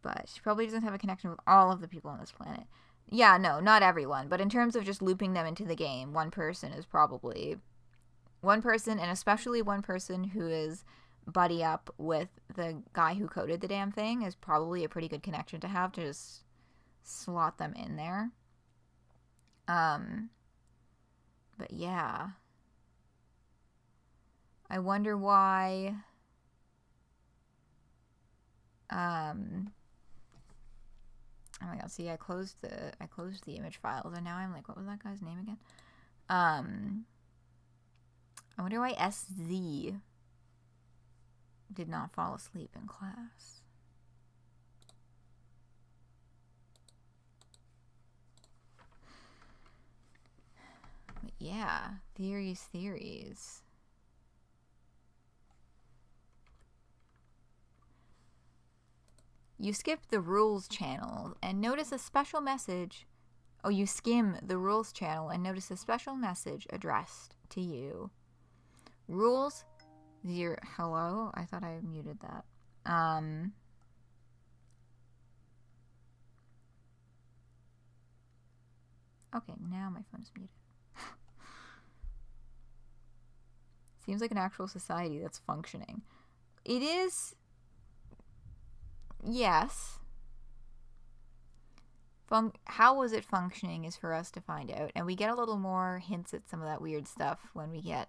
But she probably doesn't have a connection with all of the people on this planet. Yeah, no, not everyone. But in terms of just looping them into the game, one person is probably... One person, and especially one person who is buddy up with the guy who coded the damn thing, is probably a pretty good connection to have to just slot them in there. But yeah. I wonder why... Oh my god, see, I closed the image files, and now I'm like, what was that guy's name again? I wonder why SZ did not fall asleep in class. But yeah, theories. You skip the rules channel and notice a special message. Oh, you skim the rules channel and notice a special message addressed to you. Rules 0. Hello? I thought I muted that. Okay, now my phone is muted. Seems like an actual society that's functioning. It is. Yes. How was it functioning is for us to find out. And we get a little more hints at some of that weird stuff when we get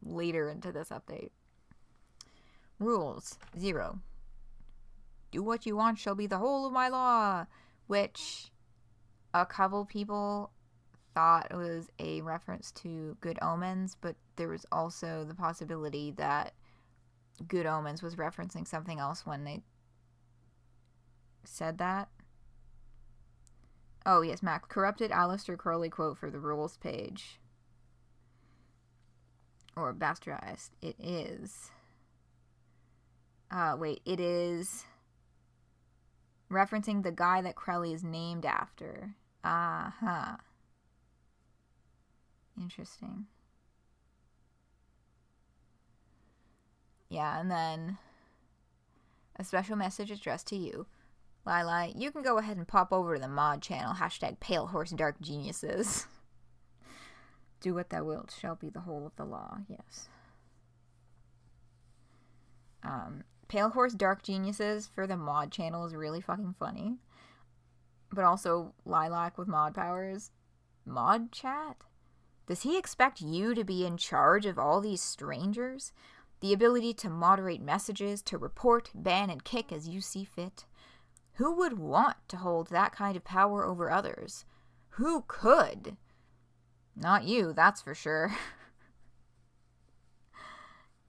later into this update. Rules 0. Do what you want shall be the whole of my law. Which a couple people thought was a reference to Good Omens, but there was also the possibility that Good Omens was referencing something else when they said that. Oh, yes, Mac. Corrupted Aleister Crowley quote for the rules page. Or bastardized. It is. It is referencing the guy that Crowley is named after. Uh-huh. Interesting. Yeah, and then a special message addressed to you. Ly'lac, you can go ahead and pop over to the mod channel, #PaleHorseDarkGeniuses. Do what thou wilt shall be the whole of the law, yes. Pale Horse Dark Geniuses for the mod channel is really fucking funny. But also Ly'lac with mod powers. Mod chat? Does he expect you to be in charge of all these strangers? The ability to moderate messages, to report, ban, and kick as you see fit? Who would want to hold that kind of power over others? Who could? Not you, that's for sure.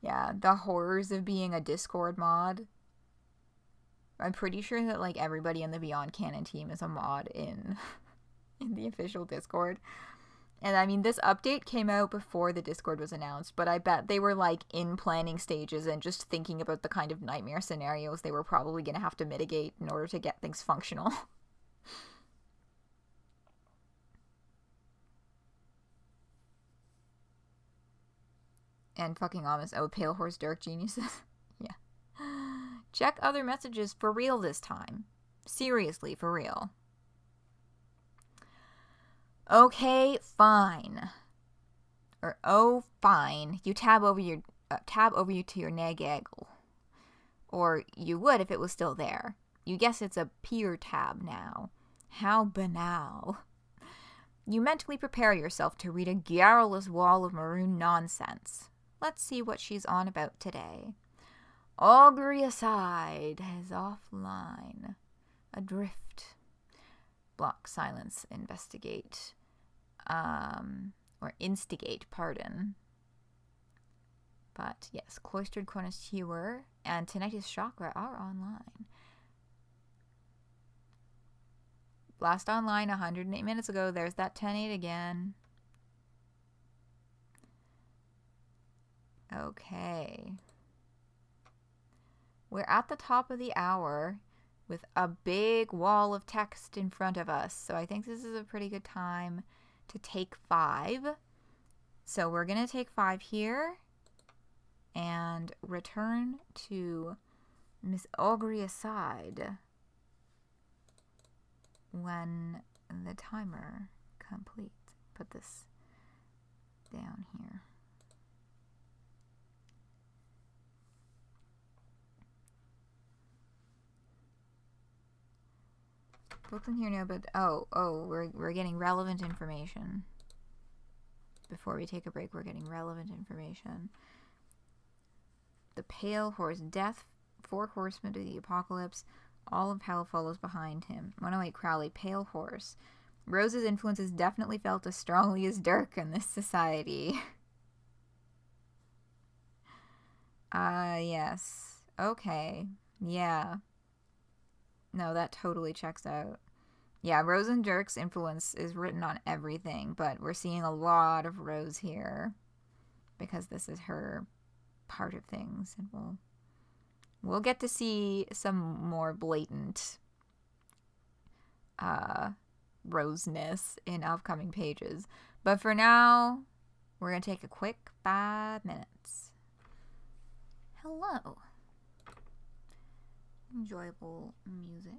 Yeah, the horrors of being a Discord mod. I'm pretty sure that, like, everybody in the Beyond Canon team is a mod in the official Discord. And, I mean, this update came out before the Discord was announced, but I bet they were, like, in planning stages and just thinking about the kind of nightmare scenarios they were probably going to have to mitigate in order to get things functional. And fucking honest. Oh, Pale Horse Dark Geniuses. Yeah. Check other messages for real this time. Seriously, for real. Okay, fine. Or, oh, fine. You tab over you to your nagaggle. Or you would if it was still there. You guess it's a peer tab now. How banal. You mentally prepare yourself to read a garrulous wall of maroon nonsense. Let's see what she's on about today. auguryAside is offline. Adrift. Block, silence, investigate. Or instigate, pardon. But yes, Cloistered Connoisseur and Tinnitus Chakra are online. Last online 108 minutes ago. There's that 10-8 again. Okay. We're at the top of the hour with a big wall of text in front of us. So I think this is a pretty good time to take 5. So we're going to take 5 here and return to Miss auguryAside when the timer completes. Put this down here. Booked in here now, but we're getting relevant information. Before we take a break, we're getting relevant information. The Pale Horse, Death, 4 Horsemen of the Apocalypse, all of hell follows behind him. 108 Crowley, Pale Horse. Rose's influence is definitely felt as strongly as Dirk in this society. Yes. Okay. Yeah. No, that totally checks out. Yeah, Rose and Dirk's influence is written on everything, but we're seeing a lot of Rose here because this is her part of things, and we'll get to see some more blatant Roseness in upcoming pages. But for now, we're gonna take a quick 5 minutes. Hello. Enjoyable music.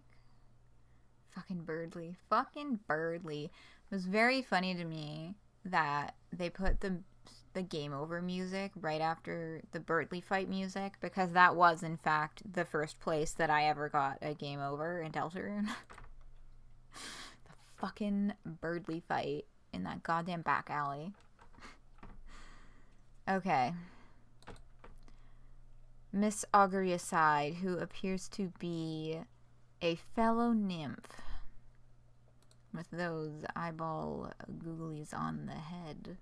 Fucking Birdly. Fucking Birdly. It was very funny to me that they put the game over music right after the Birdly fight music, because that was in fact the first place that I ever got a game over in Deltarune. The fucking Birdly fight in that goddamn back alley. Okay. Miss auguryAside, who appears to be a fellow nymph with those eyeball googlies on the head.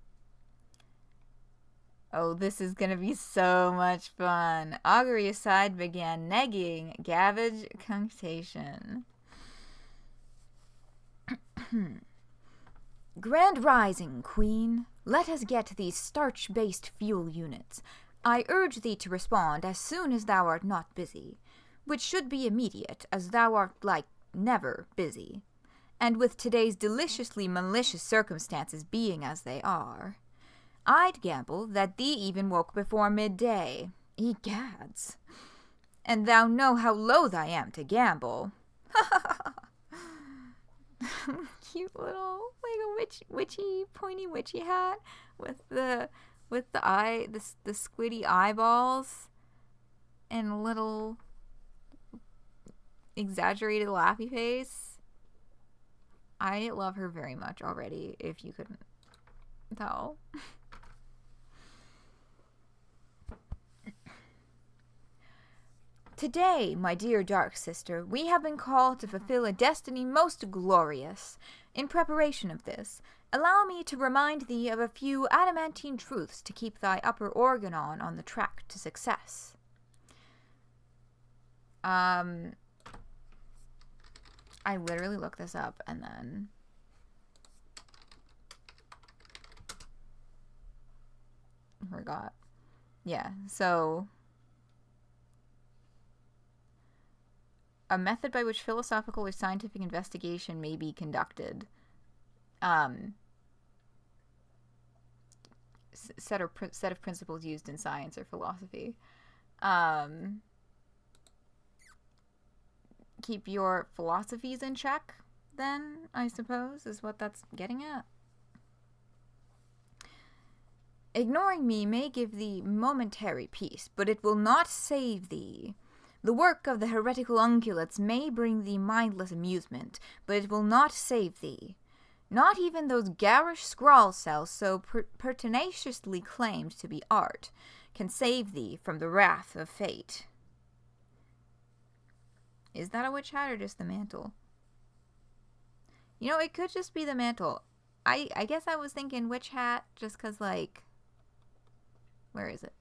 Oh, this is gonna be so much fun. auguryAside began negging Gavage Cunctation. Grand rising, queen. Let us get these starch-based fuel units. I urge thee to respond as soon as thou art not busy, which should be immediate, as thou art like never busy, and with today's deliciously malicious circumstances being as they are, I'd gamble that thee even woke before midday. Egads. And thou know how loath I am to gamble. Cute little, like a witchy, pointy witchy hat with the squiddy eyeballs and a little exaggerated laughy face. I love her very much already, if you couldn't tell. Today, my dear dark sister, we have been called to fulfill a destiny most glorious. In preparation of this, allow me to remind thee of a few adamantine truths to keep thy upper organon on the track to success. I literally looked this up and then forgot. Yeah, so a method by which philosophical or scientific investigation may be conducted. Set of principles used in science or philosophy. Keep your philosophies in check, then, I suppose, is what that's getting at. Ignoring me may give thee momentary peace, but it will not save thee. The work of the heretical ungulates may bring thee mindless amusement, but it will not save thee. Not even those garish scrawl cells so pertinaciously claimed to be art can save thee from the wrath of fate. Is that a witch hat or just the mantle? You know, it could just be the mantle. I guess I was thinking witch hat just because, like, where is it?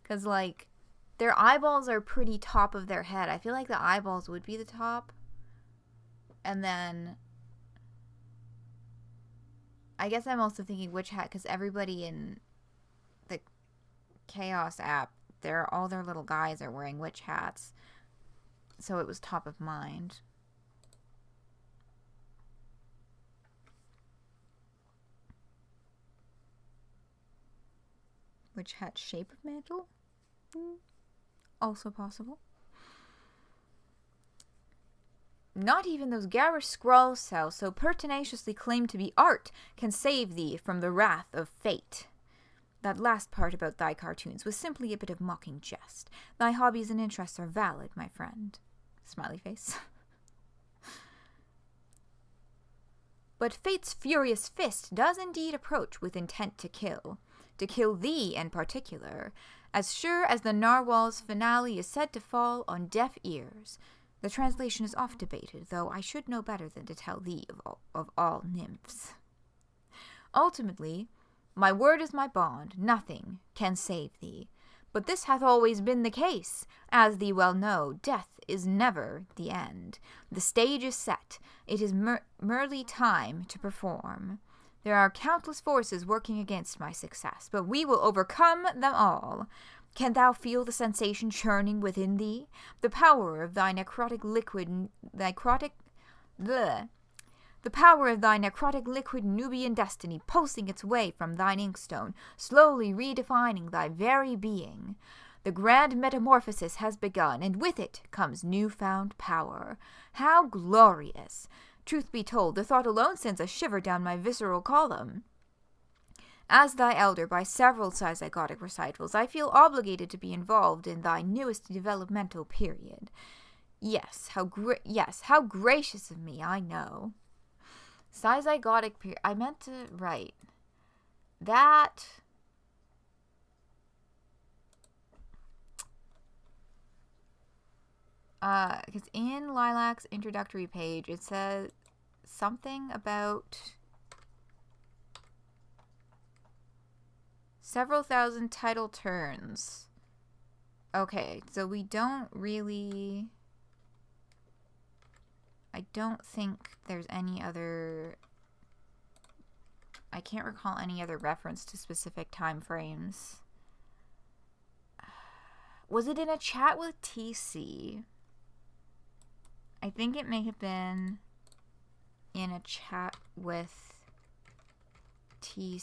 Because, like, their eyeballs are pretty top of their head. I feel like the eyeballs would be the top. And then I guess I'm also thinking witch hat because everybody in the Chaos app, all their little guys are wearing witch hats. So it was top of mind. Witch hat shape of mantle? Also possible. Not even those garish scrawl cells so pertinaciously claimed to be art can save thee from the wrath of fate. That last part about thy cartoons was simply a bit of mocking jest. Thy hobbies and interests are valid, my friend. Smiley face. But fate's furious fist does indeed approach with intent to kill thee in particular, as sure as the narwhal's finale is said to fall on deaf ears. The translation is oft debated, though I should know better than to tell thee of all nymphs. Ultimately, my word is my bond, nothing can save thee. But this hath always been the case, as thee well know, death is never the end. The stage is set, it is merely time to perform. There are countless forces working against my success, but we will overcome them all. Can thou feel the sensation churning within thee? The power of thy necrotic liquid, the power of thy necrotic liquid Nubian destiny pulsing its way from thine inkstone, slowly redefining thy very being. The grand metamorphosis has begun, and with it comes newfound power. How glorious! Truth be told, the thought alone sends a shiver down my visceral column. As thy elder by several zygotic recitals, I feel obligated to be involved in thy newest developmental period. Yes, how gracious of me, I know. Zygotic period. I meant to write that. Because in Ly'lac's introductory page, it says something about several thousand title turns. Okay, so we don't really... I don't think there's any other... I can't recall any other reference to specific time frames. Was it in a chat with TC? I think it may have been in a chat with TC.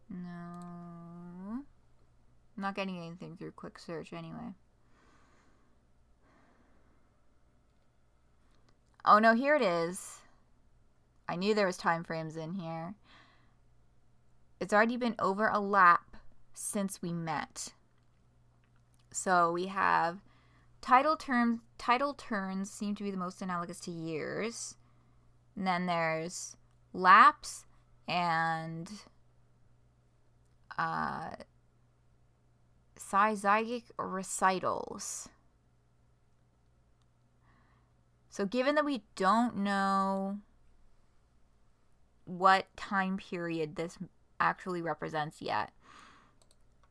No. I'm not getting anything through quick search anyway. Oh no, here it is. I knew there was time frames in here. It's already been over a lap since we met. So we have title turns seem to be the most analogous to years. And then there's laps and zygotic recitals. So given that we don't know what time period this actually represents yet,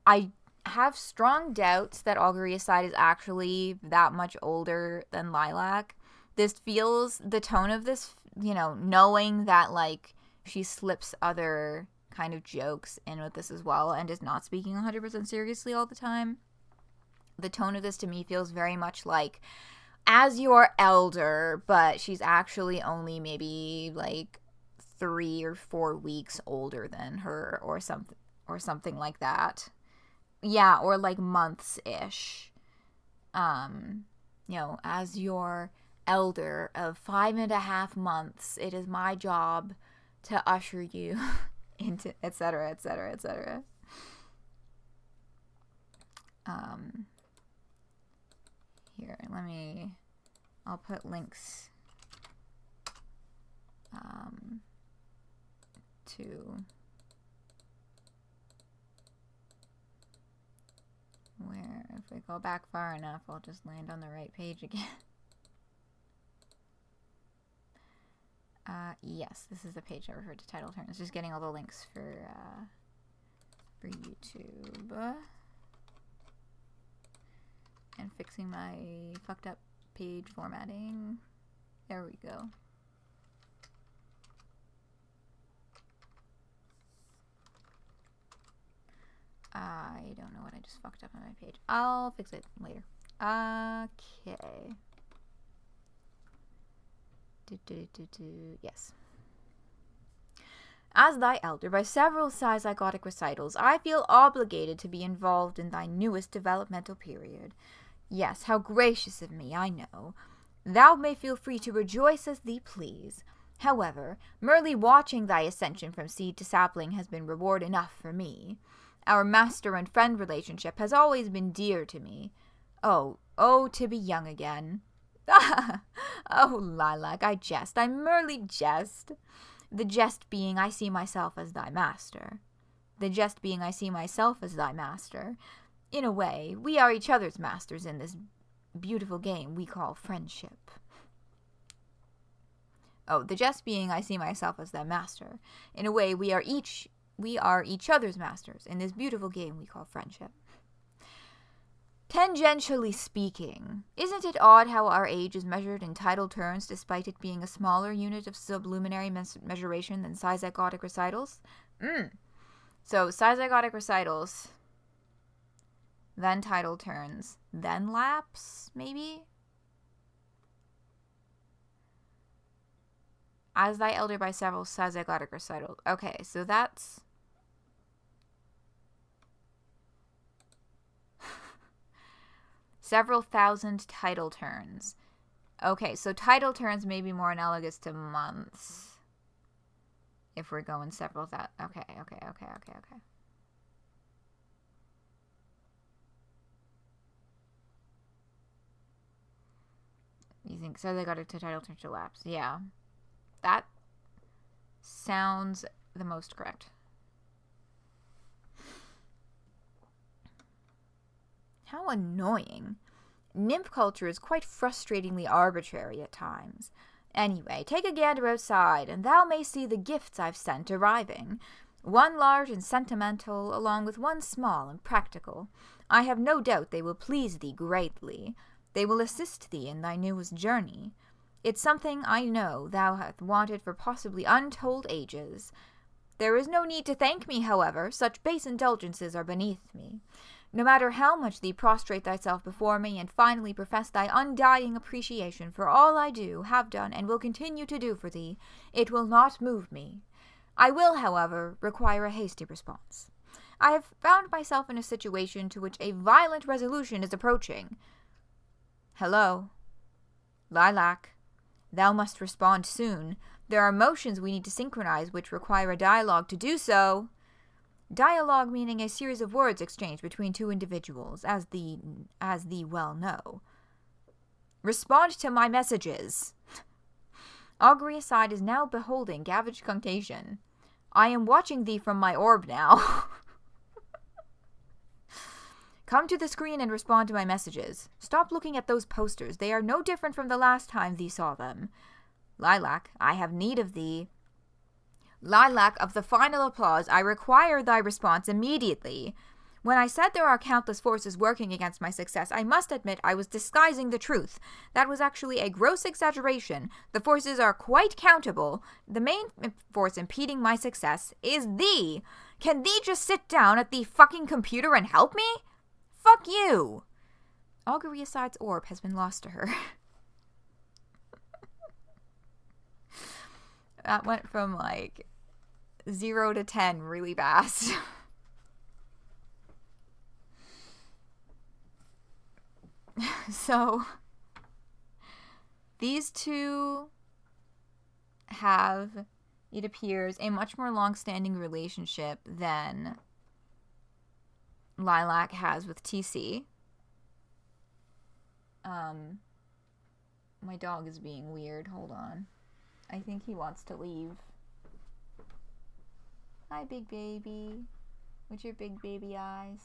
I have strong doubts that auguryAside is actually that much older than Ly'lac. This feels, the tone of this, you know, knowing that, like, she slips other kind of jokes in with this as well and is not speaking 100% seriously all the time. The tone of this to me feels very much like, as your elder, but she's actually only maybe like 3 or 4 weeks older than her or something like that. Yeah, or like months-ish. You know, as your elder of 5.5 months, it is my job to usher you into etc., etc., etc. Here, I'll put links to where, if we go back far enough, I'll just land on the right page again. Yes, this is the page I referred to title turns. Just getting all the links for YouTube. And fixing my fucked up page formatting. There we go. I don't know what I just fucked up on my page. I'll fix it later. Okay. Yes. As thy elder, by several zygotic recitals, I feel obligated to be involved in thy newest developmental period. Yes, how gracious of me, I know. Thou may feel free to rejoice as thee please. However, merely watching thy ascension from seed to sapling has been reward enough for me. Our master and friend relationship has always been dear to me. Oh, to be young again. Oh, Ly'lac, I merely jest. The jest being, I see myself as thy master. The jest being, I see myself as thy master. In a way, we are each other's masters in this beautiful game we call friendship. Oh, the jest being, I see myself as thy master. In a way, we are each other's masters in this beautiful game we call friendship. Tangentially speaking, isn't it odd how our age is measured in tidal turns despite it being a smaller unit of subluminary measuration than Zygotic recitals? So, Zygotic recitals, then tidal turns, then lapse, maybe? As thy elder by several Zygotic recitals. Okay, so that's... several thousand tidal turns. Okay, so tidal turns may be more analogous to months. If we're going several thousand. Okay. You think so? They got it to tidal turn to lapse. Yeah. That sounds the most correct. How annoying. Nymph culture is quite frustratingly arbitrary at times. Anyway, take a gander outside, and thou may see the gifts I've sent arriving. One large and sentimental, along with one small and practical. I have no doubt they will please thee greatly. They will assist thee in thy newest journey. It's something I know thou hast wanted for possibly untold ages. There is no need to thank me, however, such base indulgences are beneath me. No matter how much thee prostrate thyself before me and finally profess thy undying appreciation for all I do, have done, and will continue to do for thee, it will not move me. I will, however, require a hasty response. I have found myself in a situation to which a violent resolution is approaching. Hello? Ly'lac, thou must respond soon. There are motions we need to synchronize which require a dialogue to do so. Dialogue meaning a series of words exchanged between two individuals, as thee well know. Respond to my messages. auguryAside is now beholding Gavage Cunctation. I am watching thee from my orb now. Come to the screen and respond to my messages. Stop looking at those posters. They are no different from the last time thee saw them. Ly'lac, I have need of thee. Ly'lac, of the final applause, I require thy response immediately. When I said there are countless forces working against my success, I must admit I was disguising the truth. That was actually a gross exaggeration. The forces are quite countable. The main force impeding my success is thee. Can thee just sit down at the fucking computer and help me? Fuck you. auguryAside's orb has been lost to her. That went from, 0 to 10 really fast. So, these two have, it appears, a much more long-standing relationship than Ly'lac has with TC. My dog is being weird. Hold on. I think he wants to leave. Hi, big baby. With your big baby eyes.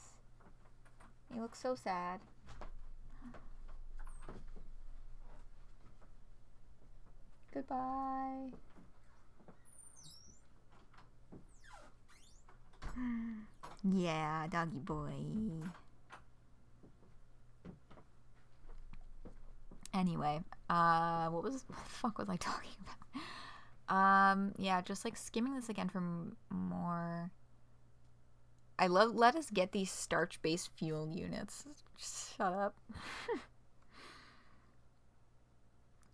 You look so sad. Goodbye. Yeah, doggy boy. Anyway, what the fuck was I talking about? Yeah, just skimming this again for more. Let us get these starch-based fuel units. Just shut up.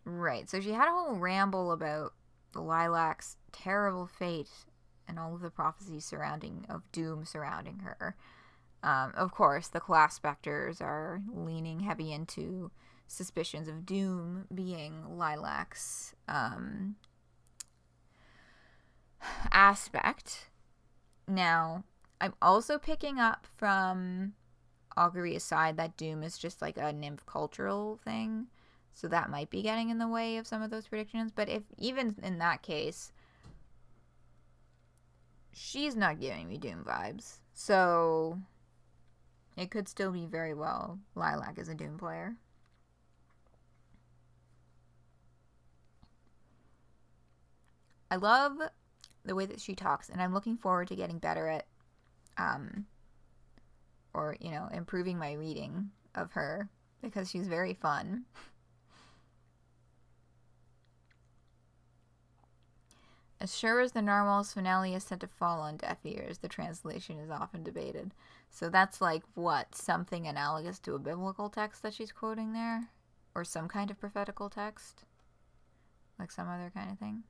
Right, so she had a whole ramble about Ly'lac's terrible fate and all of the prophecies of doom surrounding her. Of course, the class specters are leaning heavy into suspicions of doom being Ly'lac's aspect. Now, I'm also picking up from auguryAside that doom is just a nymph cultural thing. So that might be getting in the way of some of those predictions. But if even in that case, she's not giving me Doom vibes. So it could still be very well Ly'lac is a Doom player. I love the way that she talks, and I'm looking forward to getting better at, or, you know, improving my reading of her, because she's very fun. As sure as the Narwhal's finale is said to fall on deaf ears, the translation is often debated. So that's like, what, something analogous to a biblical text that she's quoting there? Or some kind of prophetical text? Like some other kind of thing?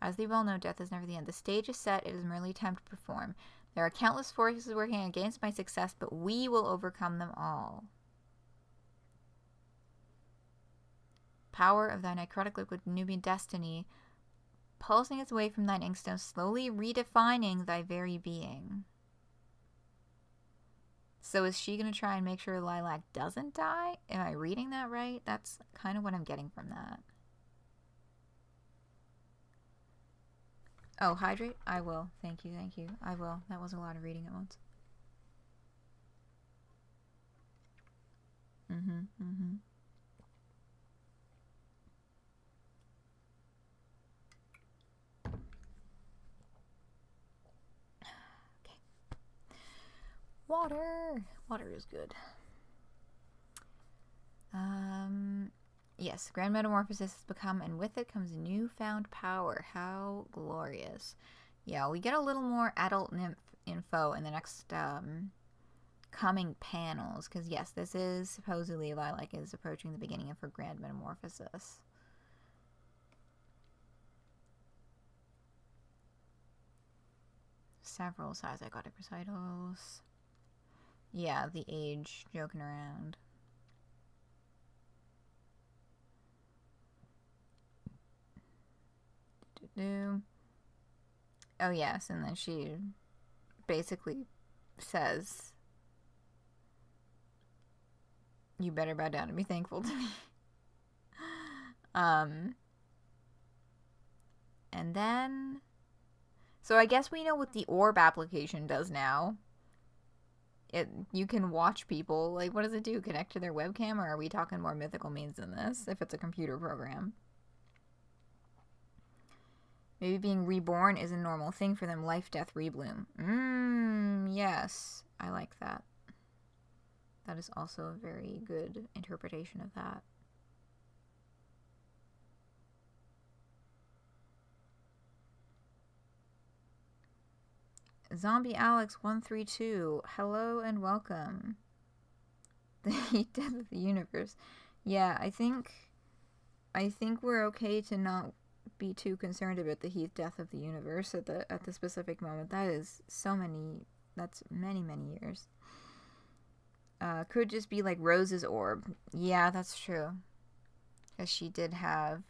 As we well know, death is never the end. The stage is set, it is merely time to perform. There are countless forces working against my success, but we will overcome them all. Power of thy necrotic liquid Nubian destiny, pulsing its way from thine inkstone, slowly redefining thy very being. So is she going to try and make sure Ly'lac doesn't die? Am I reading that right? That's kind of what I'm getting from that. Oh, hydrate? I will. Thank you, thank you. I will. That was a lot of reading at once. Okay. Water! Water is good. Yes, Grand Metamorphosis has become, and with it comes newfound power. How glorious. Yeah, we get a little more adult nymph info in the next coming panels, because yes, this is supposedly Ly'lac is approaching the beginning of her Grand Metamorphosis. Several zygotic recitals. Yeah, the age joking around. Oh yes, and then she basically says, you better bow down and be thankful to me. And then, so I guess we know what the orb application does now. You can watch people. Like, what does it do? Connect to their webcam, or are we talking more mythical means than this, if it's a computer program? Maybe being reborn is a normal thing for them. Life, death, rebloom. Yes. I like that. That is also a very good interpretation of that. Zombie Alex 132. Hello and welcome. The heat death of the universe. Yeah, I think we're okay to not be too concerned about the heat death of the universe at the specific moment. That is so many. That's many years. Could just be like Rose's orb. Yeah, that's true. Because she did have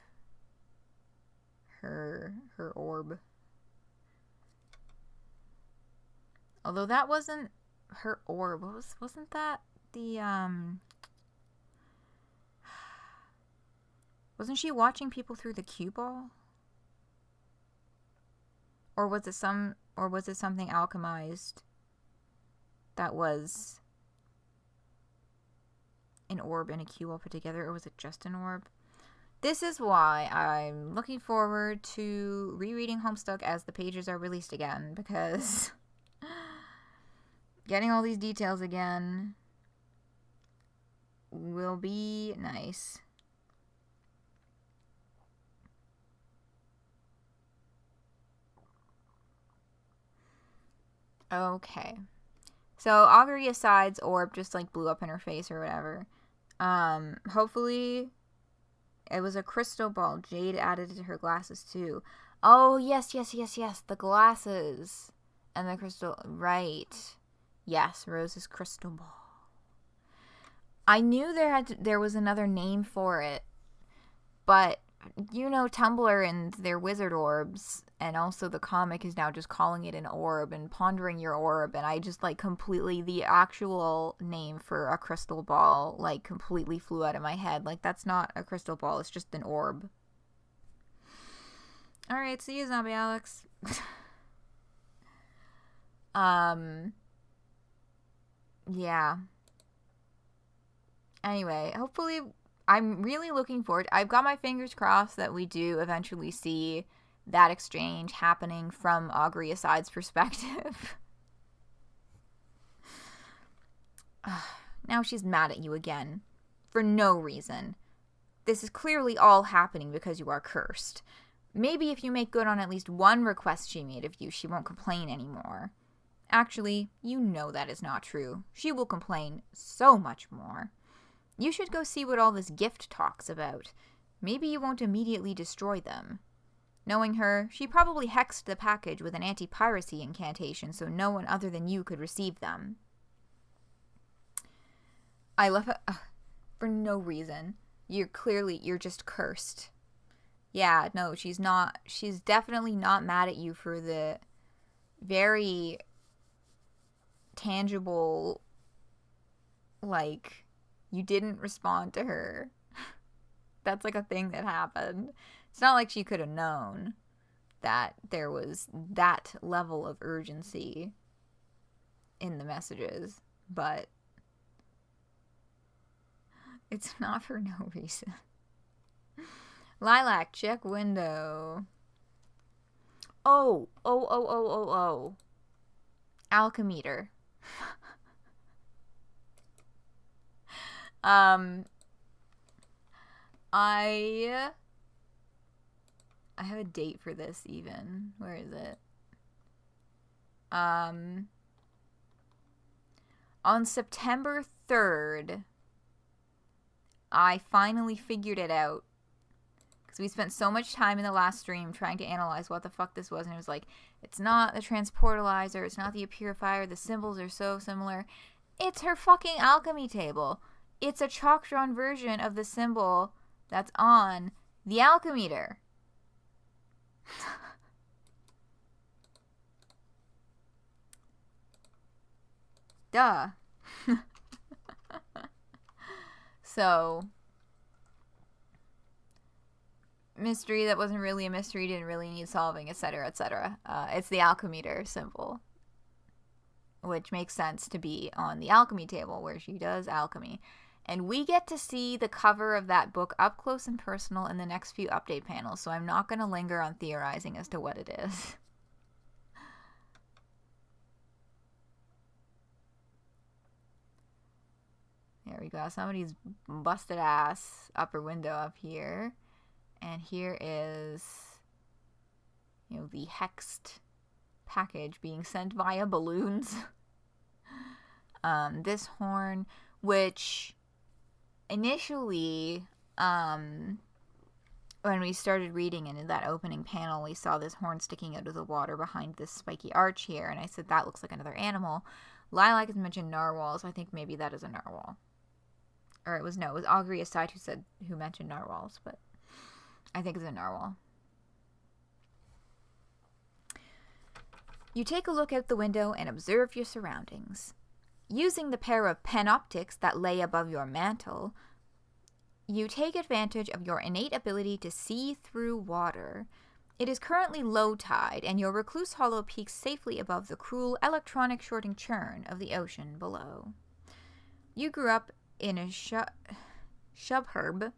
her orb. Although that wasn't her orb. Wasn't that the wasn't she watching people through the cue ball? Or was it something alchemized that was an orb and a cue all put together, or was it just an orb? This is why I'm looking forward to rereading Homestuck as the pages are released again, because getting all these details again will be nice. Okay. So auguryAside's orb just like blew up in her face or whatever. Hopefully it was a crystal ball. Jade added it to her glasses too. Oh, yes. The glasses and the crystal. Right. Yes, Rose's crystal ball. I knew there was another name for it, but you know, Tumblr and their wizard orbs, and also the comic is now just calling it an orb and pondering your orb, and I just, like, completely, the actual name for a crystal ball, like, completely flew out of my head. Like, that's not a crystal ball, it's just an orb. Alright, see you, Zombie Alex. Yeah. Anyway, hopefully, I'm really looking forward. I've got my fingers crossed that we do eventually see that exchange happening from auguryAside's perspective. Now she's mad at you again. For no reason. This is clearly all happening because you are cursed. Maybe if you make good on at least one request she made of you, she won't complain anymore. Actually, you know that is not true. She will complain so much more. You should go see what all this gift talk's about. Maybe you won't immediately destroy them. Knowing her, she probably hexed the package with an anti-piracy incantation so no one other than you could receive them. I love it. For no reason. You're just cursed. Yeah, no, she's definitely not mad at you for the very tangible, like, you didn't respond to her. That's like a thing that happened. It's not like she could have known that there was that level of urgency in the messages, but it's not for no reason. Ly'lac, check window. Oh. Alchemeter. I have a date for this even. Where is it? On September 3rd, I finally figured it out. Because we spent so much time in the last stream trying to analyze what the fuck this was, and it was like, it's not the transportalizer, it's not the purifier, the symbols are so similar. It's her fucking alchemy table. It's a chalk-drawn version of the symbol that's on the alchemeter. Duh. So, mystery that wasn't really a mystery, didn't really need solving, etc., etc. It's the alchemeter symbol, which makes sense to be on the alchemy table where she does alchemy. And we get to see the cover of that book up close and personal in the next few update panels, so I'm not going to linger on theorizing as to what it is. There we go. Somebody's busted ass upper window up here. And here is, you know, the hexed package being sent via balloons. This horn, which initially, when we started reading and in that opening panel, we saw this horn sticking out of the water behind this spiky arch here. And I said, that looks like another animal. Ly'lac has mentioned narwhals. I think maybe that is a narwhal. Or it was auguryAside who mentioned narwhals, but I think it's a narwhal. You take a look out the window and observe your surroundings. Using the pair of panoptics that lay above your mantle, you take advantage of your innate ability to see through water. It is currently low tide, and your recluse hollow peaks safely above the cruel electronic shorting churn of the ocean below. You grew up in a suburb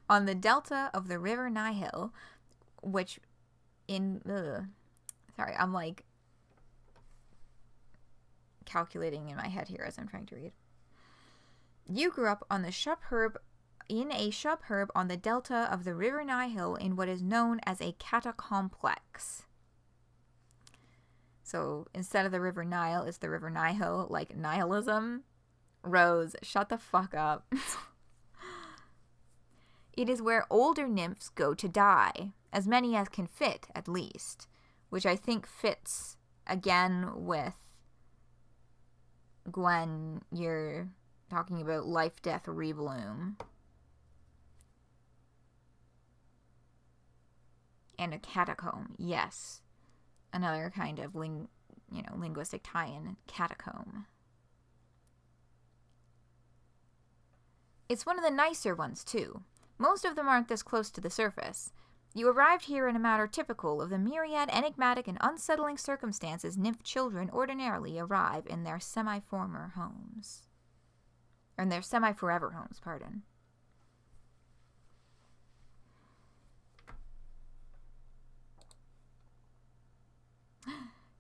on the delta of the River Nihil, which sorry, I'm like calculating in my head here as I'm trying to read. You grew up on the suburb on the delta of the River Nihil in what is known as a catacomplex. So instead of the River Nile, it's the River Nihil, like nihilism. Rose, shut the fuck up. It is where older nymphs go to die, as many as can fit, at least, which I think fits, again, with Gwen, you're talking about life, death, rebloom. And a catacomb, yes. Another kind of linguistic tie-in, catacomb. It's one of the nicer ones, too. Most of them aren't this close to the surface. You arrived here in a manner typical of the myriad enigmatic and unsettling circumstances nymph children ordinarily arrive in their semi-former homes. Or in their semi-forever homes, pardon.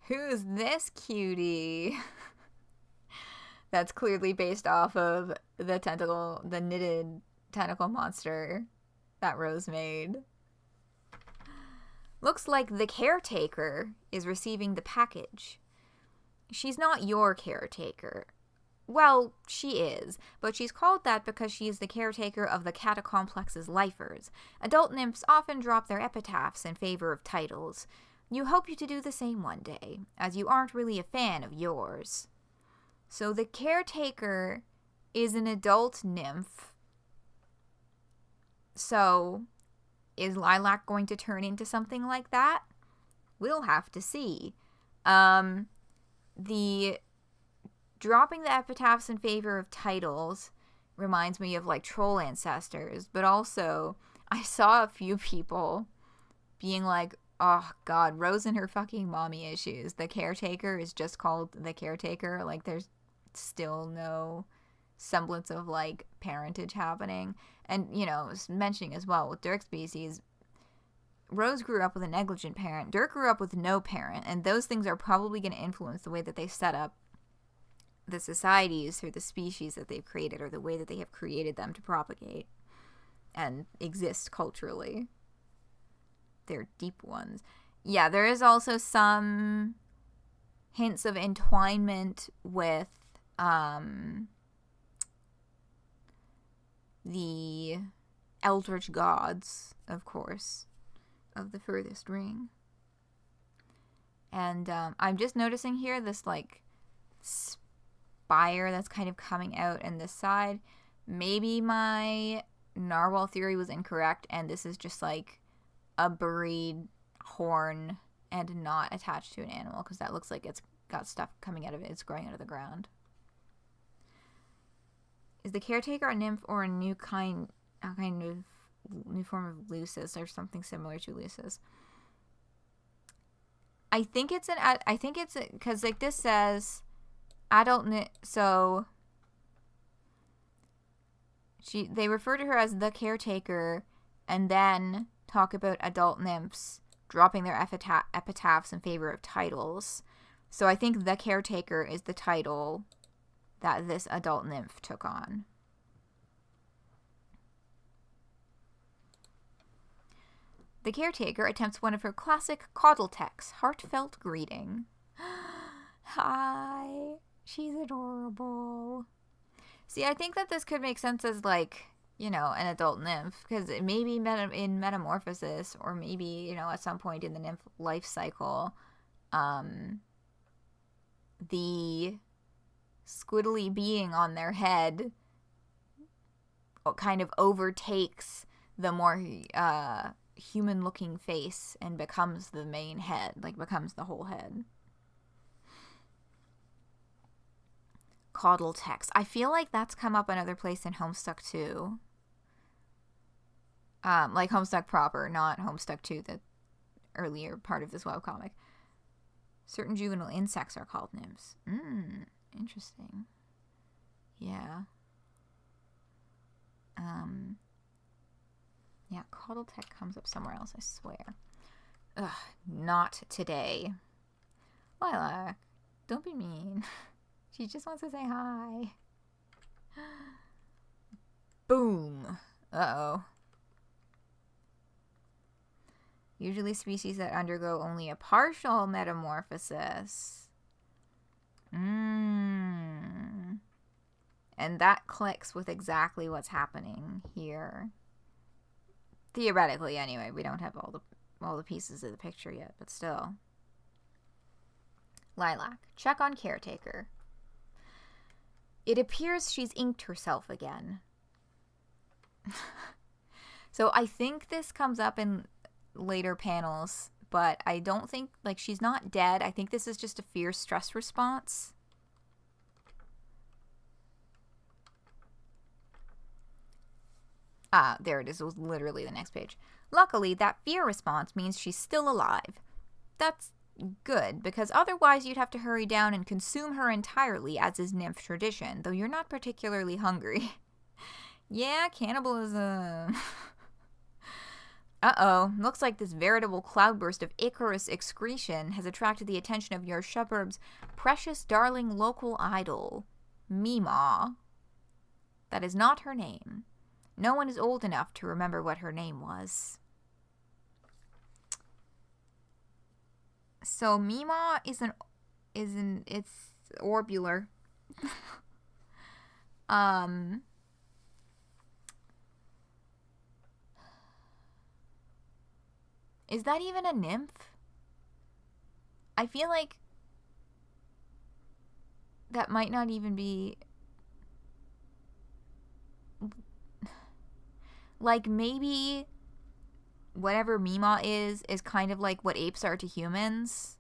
Who's this cutie? That's clearly based off of the knitted tentacle monster that Rose made. Looks like the caretaker is receiving the package. She's not your caretaker. Well, she is, but she's called that because she is the caretaker of the catacomplex's lifers. Adult nymphs often drop their epitaphs in favor of titles. You hope you to do the same one day, as you aren't really a fan of yours. So the caretaker is an adult nymph. So, is Ly'lac going to turn into something like that? We'll have to see. The dropping the epitaphs in favor of titles reminds me of like troll ancestors, but also I saw a few people being like, oh god, Rose and her fucking mommy issues. The caretaker is just called the caretaker. Like there's still no semblance of like parentage happening. And, you know, mentioning as well with Dirk's species, Rose grew up with a negligent parent. Dirk grew up with no parent. And those things are probably going to influence the way that they set up the societies through the species that they've created, or the way that they have created them to propagate and exist culturally. They're deep ones. Yeah, there is also some hints of entwinement with the eldritch gods, of course, of the furthest ring. And I'm just noticing here this like spire that's kind of coming out in this side. Maybe my narwhal theory was incorrect, and this is just like a buried horn and not attached to an animal, because that looks like it's got stuff coming out of it. It's growing out of the ground. Is the caretaker a nymph or a new kind of new form of Lucis, or something similar to Lucis? I think it's because like this says adult so they refer to her as the caretaker, and then talk about adult nymphs dropping their epitaphs in favor of titles. So I think the caretaker is the title that this adult nymph took on. The caretaker attempts one of her classic coddle texts, heartfelt greeting. Hi, she's adorable. See, I think that this could make sense as like, you know, an adult nymph, because it may be in metamorphosis, or maybe, you know, at some point in the nymph life cycle, the squiddly being on their head kind of overtakes the more human-looking face and becomes the main head, like becomes the whole head. Coddle text. I feel like that's come up another place in Homestuck too. Like Homestuck proper, not Homestuck 2, the earlier part of this webcomic. Certain juvenile insects are called nymphs. Interesting. Yeah. Yeah, coddle tech comes up somewhere else, I swear. Ugh, not today. Ly'lac, don't be mean. She just wants to say hi. Boom. Uh-oh. Usually species that undergo only a partial metamorphosis. And that clicks with exactly what's happening here. Theoretically, anyway. We don't have all the pieces of the picture yet, but still. Ly'lac. Check on caretaker. It appears she's inked herself again. So I think this comes up in later panels, but I don't think, like, she's not dead. I think this is just a fear stress response. Ah, there it is. It was literally the next page. Luckily, that fear response means she's still alive. That's good, because otherwise you'd have to hurry down and consume her entirely, as is nymph tradition, though you're not particularly hungry. Yeah, cannibalism. Uh-oh, looks like this veritable cloudburst of Icarus excretion has attracted the attention of your suburb's precious darling local idol, Meemaw. That is not her name. No one is old enough to remember what her name was. So Meemaw it's orbular. Is that even a nymph? I feel like that might not even be... Like, maybe whatever Meemaw is kind of like what apes are to humans.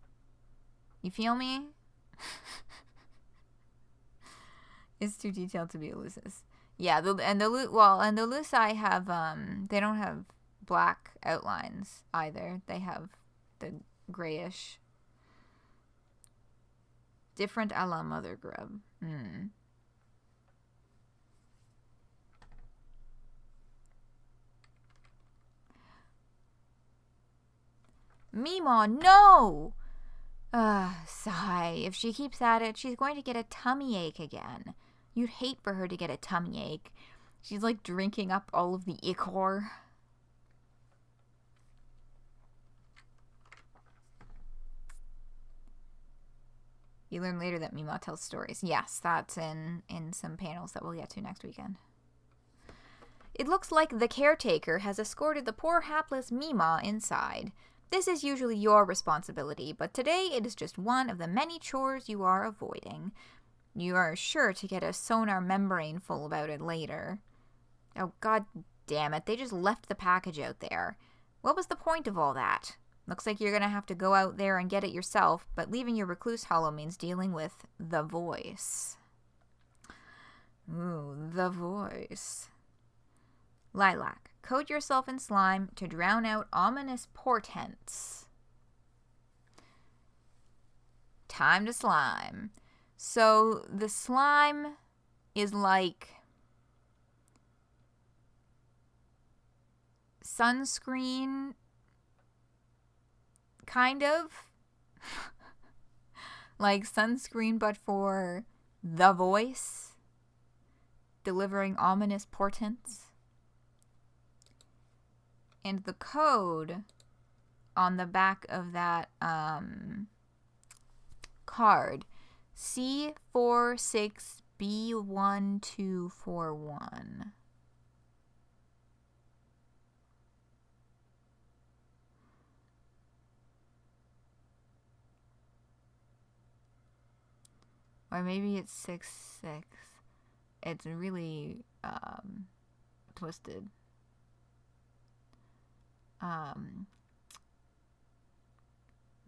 You feel me? It's too detailed to be Eleusis. Yeah, the Eleusi have, they don't have black outlines either. They have the grayish. Different a la mother grub. Meemaw, no! Sigh. If she keeps at it, she's going to get a tummy ache again. You'd hate for her to get a tummy ache. She's like drinking up all of the ichor. You learn later that Meemaw tells stories. Yes, that's in some panels that we'll get to next weekend. It looks like the caretaker has escorted the poor hapless Meemaw inside. This is usually your responsibility, but today it is just one of the many chores you are avoiding. You are sure to get a sonar membrane full about it later. Oh, god damn it, they just left the package out there. What was the point of all that? Looks like you're gonna have to go out there and get it yourself, but leaving your recluse hollow means dealing with the voice. Ooh, the voice. Ly'lac, coat yourself in slime to drown out ominous portents. Time to slime. So the slime is like sunscreen, kind of. Like sunscreen, but for the voice, delivering ominous portents. And the code on the back of that card, C46B1241. Or maybe it's 66. It's really twisted.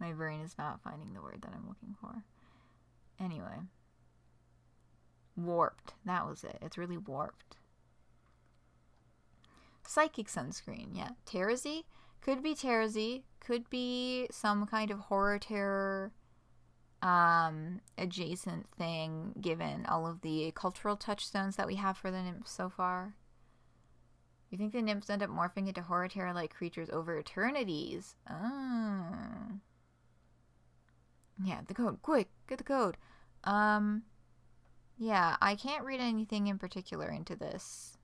My brain is not finding the word that I'm looking for. Anyway. Warped. That was it. It's really warped. Psychic sunscreen. Yeah. Terrorzy? Could be Terrorzy. Could be some kind of horror terror adjacent thing, given all of the cultural touchstones that we have for the nymphs so far. You think the nymphs end up morphing into horror terror-like creatures over eternities? Oh. Yeah, the code. Quick, get the code. Yeah, I can't read anything in particular into this.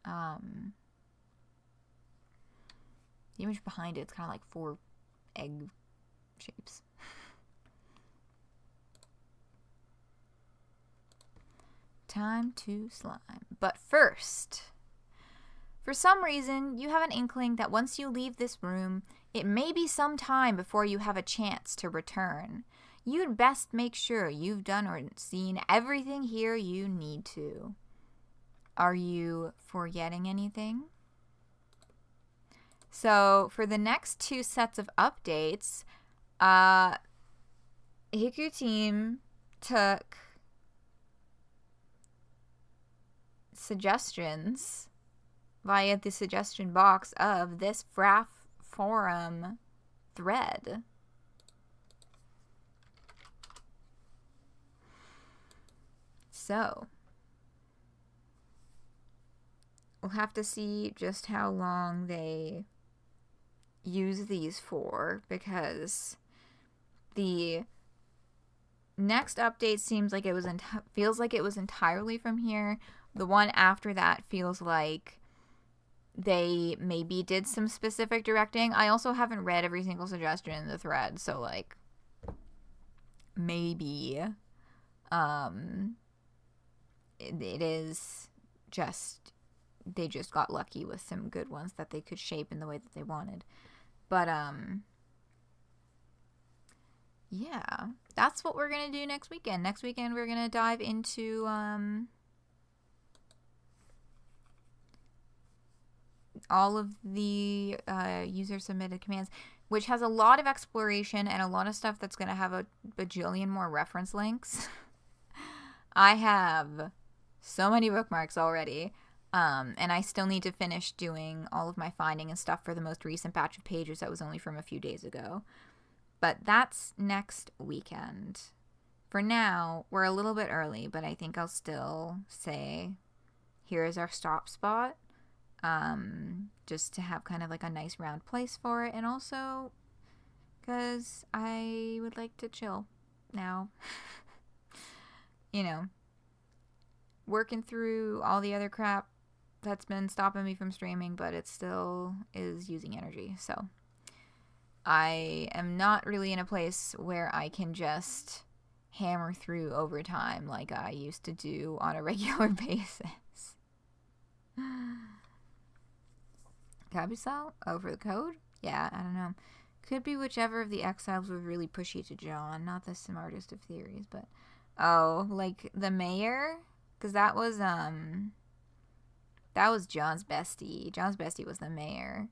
The image behind it's kind of like 4 egg shapes. Time to slime. But first, for some reason, you have an inkling that once you leave this room, it may be some time before you have a chance to return. You'd best make sure you've done or seen everything here you need to. Are you forgetting anything? So for the next 2 sets of updates, Hiku team took suggestions via the suggestion box of this FRAF forum thread. So we'll have to see just how long they use these for, because the next update seems like it was feels like it was entirely from here. The one after that feels like they maybe did some specific directing. I also haven't read every single suggestion in the thread, so like maybe it is just they just got lucky with some good ones that they could shape in the way that they wanted. But yeah, that's what we're gonna do next weekend. Next weekend we're gonna dive into all of the user submitted commands, which has a lot of exploration and a lot of stuff that's gonna have a bajillion more reference links. I have so many bookmarks already, and I still need to finish doing all of my finding and stuff for the most recent batch of pages that was only from a few days ago. But that's next weekend. For now, we're a little bit early, but I think I'll still say here is our stop spot, just to have kind of like a nice round place for it, and also because I would like to chill now. You know, working through all the other crap that's been stopping me from streaming, but it still is using energy. So I am not really in a place where I can just hammer through overtime like I used to do on a regular basis. Cabusal? Oh, for the code? Yeah, I don't know. Could be whichever of the exiles was really pushy to John. Not the smartest of theories, but... Oh, like the mayor? Because that was John's bestie. John's bestie was the mayor.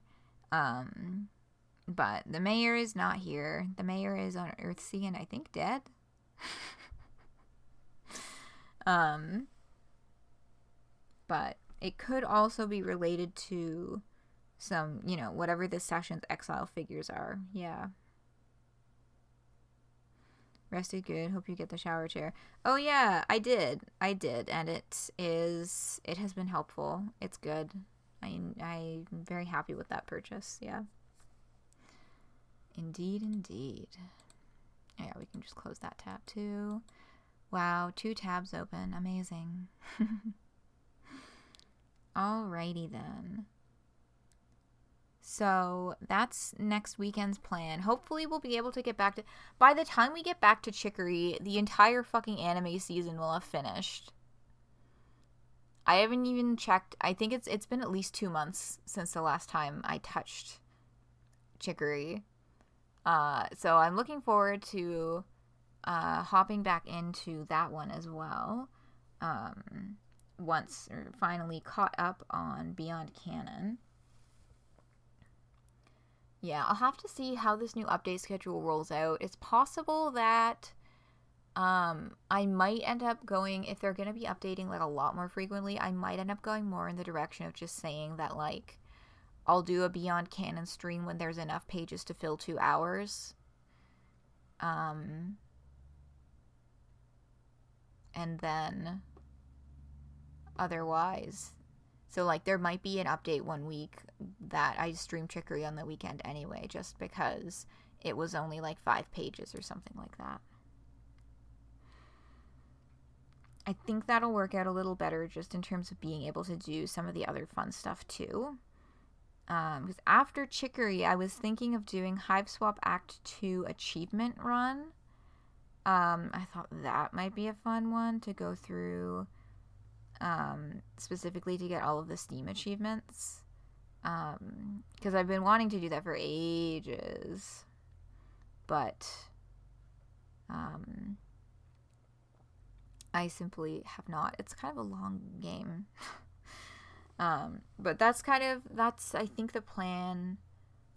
But the mayor is not here. The mayor is on Earthsea and I think dead. But it could also be related to some, you know, whatever this session's exile figures are. Yeah. Rested good. Hope you get the shower chair. Oh yeah, I did. And it has been helpful. It's good. I'm very happy with that purchase. Yeah. Indeed. Yeah, we can just close that tab too. Wow, 2 tabs open. Amazing. Alrighty then. So that's next weekend's plan. Hopefully we'll be able to get back to... By the time we get back to Chicory, the entire fucking anime season will have finished. I haven't even checked. I think it's been at least 2 months since the last time I touched Chicory. So I'm looking forward to hopping back into that one as well. Once we're finally caught up on Beyond Canon. Yeah, I'll have to see how this new update schedule rolls out. It's possible that I might end up going, if they're going to be updating like a lot more frequently, I might end up going more in the direction of just saying that like I'll do a Beyond Canon stream when there's enough pages to fill 2 hours. And then otherwise... So, like, there might be an update one week that I stream Chicory on the weekend anyway, just because it was only, like, 5 pages or something like that. I think that'll work out a little better just in terms of being able to do some of the other fun stuff, too. Because after Chicory, I was thinking of doing Hive Swap Act 2 achievement run. I thought that might be a fun one to go through... specifically to get all of the Steam achievements, because I've been wanting to do that for ages, but I simply have not. It's kind of a long game. But that's I think the plan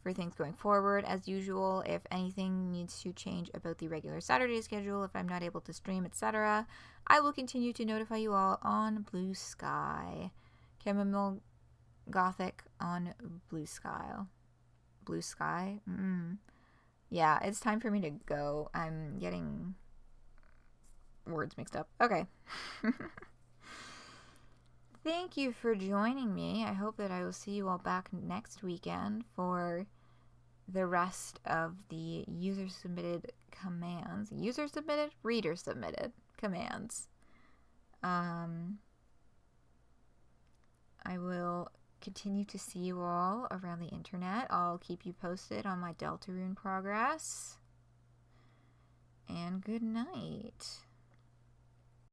for things going forward. As usual, if anything needs to change about the regular Saturday schedule, if I'm not able to stream, etc., I will continue to notify you all on Blue Sky. chamomileGothic on Blue Sky. Blue Sky? Yeah, it's time for me to go. I'm getting words mixed up. Okay. Thank you for joining me. I hope that I will see you all back next weekend for the rest of the user-submitted commands. User-submitted? Reader-submitted commands. I will continue to see you all around the internet. I'll keep you posted on my Deltarune progress. And good night.